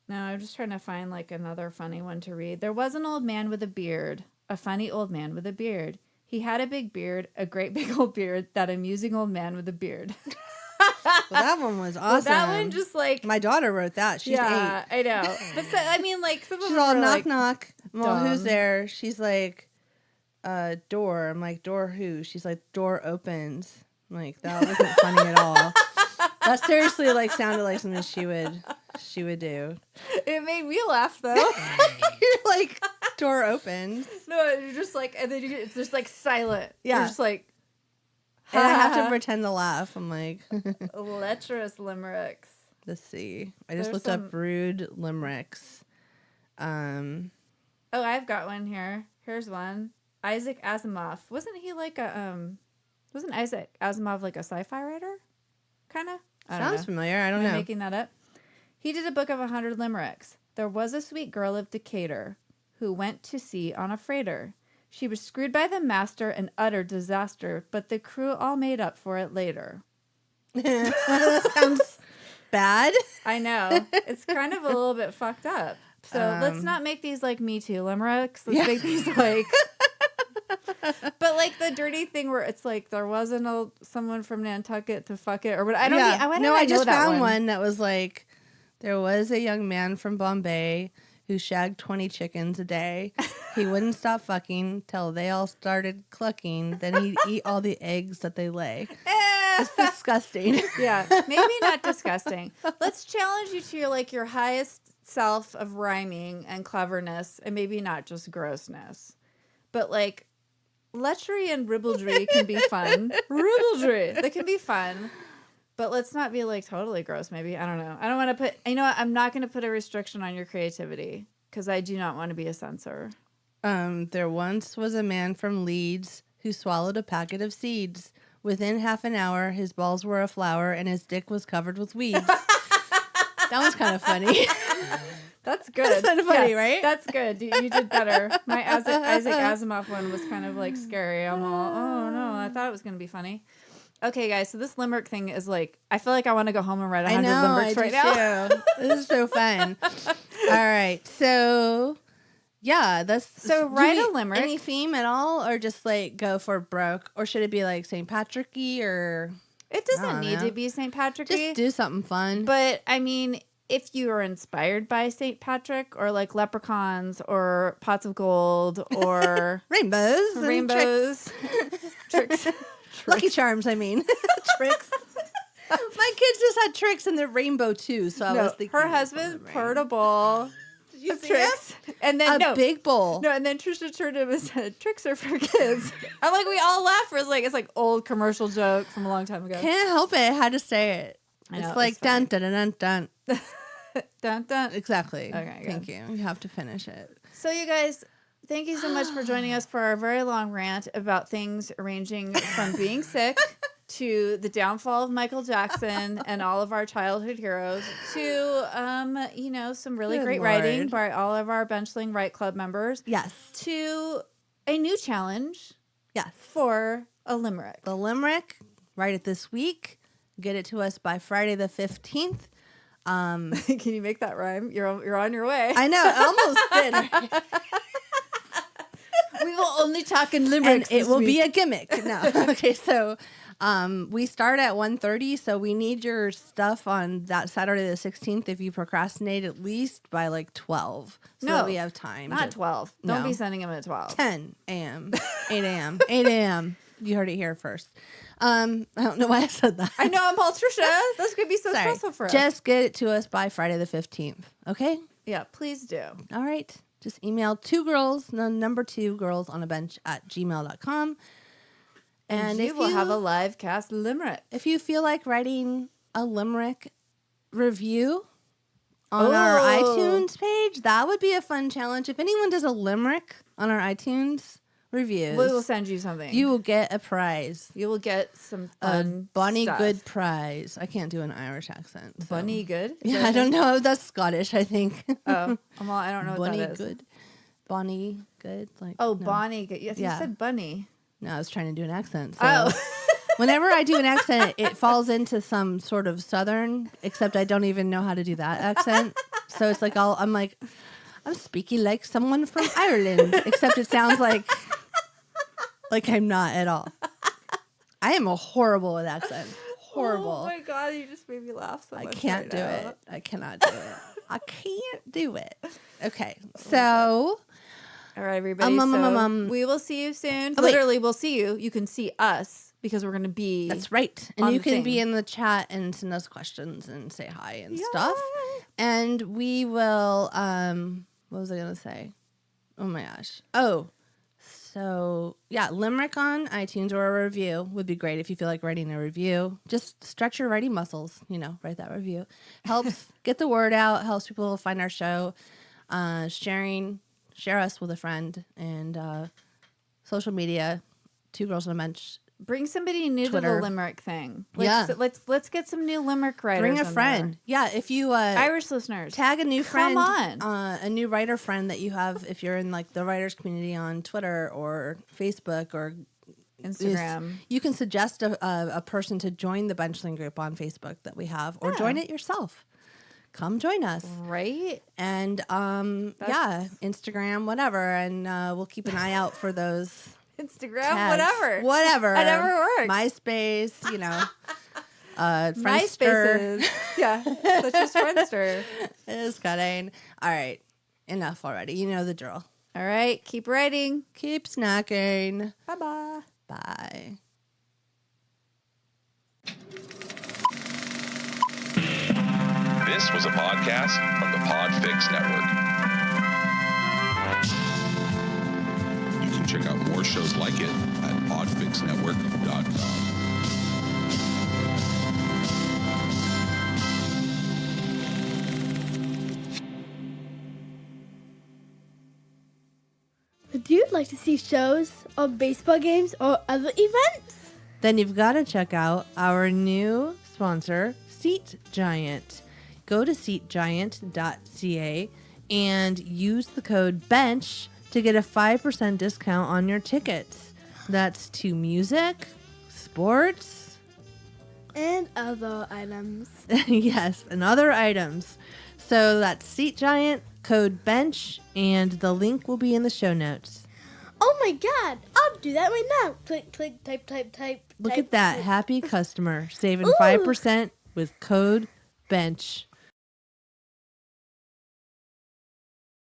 No, I'm just trying to find like another funny one to read. There was an old man with a beard, a funny old man with a beard. He had a big beard, a great big old beard, that amusing old man with a beard. Well, that one was awesome. Well, that one just like my daughter wrote that. She's 8. I know. But so, I mean, like some of She's them all are, knock like, knock. Well, who's dumb. there? She's like, door. I'm like, door who? She's like, door opens. I'm like, that wasn't funny at all. That seriously like sounded like something she would do. It made me laugh though. You're like, door opens. No, you're just like, and then it's just like silent. Yeah. You're just like, And I have to pretend to laugh. I'm like, lecherous limericks. let's see. I just There's looked some- up rude limericks. Oh, I've got one here. Here's one. Isaac Asimov. Wasn't he like wasn't Isaac Asimov like a sci-fi writer? Kind of? Sounds familiar. I don't Am I know. making that up? He did a book of 100 limericks. There was a sweet girl of Decatur who went to sea on a freighter. She was screwed by the master, an utter disaster, but the crew all made up for it later. That sounds bad. I know. It's kind of a little bit fucked up. So let's not make these like Me Too limericks. Let's make these like... But like the dirty thing where it's like there wasn't someone from Nantucket to fuck it or what? I don't. I just know that found one that was like, there was a young man from Bombay who shagged 20 chickens a day. He wouldn't stop fucking till they all started clucking. Then he'd eat all the eggs that they lay. It's disgusting. Yeah, maybe not disgusting. Let's challenge you to your highest self of rhyming and cleverness, and maybe not just grossness, but like lechery and ribaldry can be fun. Ribaldry, they can be fun, but let's not be like totally gross. Maybe I don't know. I don't want to put. You know what? I'm not going to put a restriction on your creativity because I do not want to be a censor. There once was a man from Leeds who swallowed a packet of seeds. Within half an hour, his balls were a flower and his dick was covered with weeds. That was kind of funny. That's good. That's kind of funny, right? That's good. You did better. My Isaac Asimov one was kind of like scary. I'm all, oh no, I thought it was going to be funny. Okay, guys, so this limerick thing is like, I feel like I want to go home and write 100 limericks right now. Too. This is so fun. All right, so Yeah, that's So write a limerick. Any theme at all, or just like go for broke, or should it be like St. Patrick-y, or It I doesn't don't need know. to be St. Patrick. Just do something fun. But I mean, if you are inspired by St. Patrick or like leprechauns or pots of gold or rainbows, and rainbows, tricks. Lucky Charms. I mean, tricks. My kids just had tricks in their rainbow too, so I was thinking her husband poured a bowl. Did you see Tricks, and then a big bowl. No, and then Trisha turned to him and said, "Tricks are for kids." I'm like, we all laugh. It's like old commercial joke from a long time ago. Can't help it. I had to say it. I know, It's like it's dun funny. dun dun dun. Dun, dun. Exactly. Okay, good. Thank you. You have to finish it. So you guys, thank you so much for joining us for our very long rant about things ranging from being sick to the downfall of Michael Jackson and all of our childhood heroes to, some really Good great Lord. writing by all of our Benchling Write Club members Yes. to a new challenge Yes. for a limerick. The limerick. Write it this week. Get it to us by Friday the 15th. Can you make that rhyme? You're on your way. I know. I almost did. We will only talk in And limericks. it will be a gimmick. No. Okay, so we start at 1:30, so we need your stuff on that Saturday the 16th if you procrastinate at least by like 12. So that we have time. Not 12. Don't No. be sending them at 12. 10 a.m., 8 a.m., 8 a.m. You heard it here first. I don't know why I said that. I know, I'm all Trisha. That's going to be so Sorry. stressful for us. Just get it to us by Friday the 15th, okay? Yeah, please do. All right. Just email 2 girls, the number 2 girls on a bench at gmail.com. And we if will you have a live cast limerick. if you feel like writing a limerick review on our Oh. iTunes page, that would be a fun challenge. If anyone does a limerick on our iTunes reviews, We will send you something. you will get a prize. You will get some A fun Bonnie stuff. Good prize. I can't do an Irish accent. so- Bunny Good? Is Yeah, that I a don't thing? know. That's Scottish, I think. Oh, well, I don't know what Bonnie that is. Good. Bonnie Good. Like Oh, no. Bonnie Good. Yes, Yeah. you said bunny. No, I was trying to do an accent. So Oh. whenever I do an accent, it falls into some sort of southern, except I don't even know how to do that accent. So it's like I'm speaking like someone from Ireland, except it sounds like I'm not at all. I am horrible with accents. Horrible. Oh my God, you just made me laugh so I much. can't right do now. it. I cannot do it. I can't do it. Okay, so All right, everybody. So we will see you soon. Oh, wait. Literally, we'll see you. You can see us because we're going to be. that's right. And on you the can be thing. in the chat and send us questions and say hi and stuff. And we will what was I gonna say? Oh my gosh. Oh. So yeah, limerick on iTunes or a review would be great if you feel like writing a review. Just stretch your writing muscles, write that review. Helps get the word out, helps people find our show. Share us with a friend, and social media, 2 girls on a bench. Bring somebody new to Twitter. the limerick thing. Yeah. Let's get some new limerick writers. Bring a in friend. there. Yeah, if you Irish listeners. tag a new Come friend, on. a new writer friend that you have if you're in like the writers community on Twitter or Facebook or Instagram. You can suggest a person to join the Benchling group on Facebook that we have, or join it yourself. Come join us. Right? And Instagram, whatever, and we'll keep an eye out for those Instagram, tags. whatever. Whatever. Whatever works. MySpace, Friendster. MySpace is. Yeah. That's just Friendster. Just kidding. All right. Enough already. You know the drill. All right. Keep writing. Keep snacking. Bye-bye. Bye. This was a podcast from the Podfix Network. You can check out more shows like it at podfixnetwork.com. Would you like to see shows or baseball games or other events? Then you've got to check out our new sponsor, Seat Giant. Go to seatgiant.ca and use the code BENCH to get a 5% discount on your tickets. That's to music, sports, And other items. Yes, and other items. So that's Seat Giant, code BENCH, and the link will be in the show notes. Oh my god, I'll do that right now. Click, click, type, type, type. Look type, at that. type. Happy customer saving Ooh. 5% with code BENCH.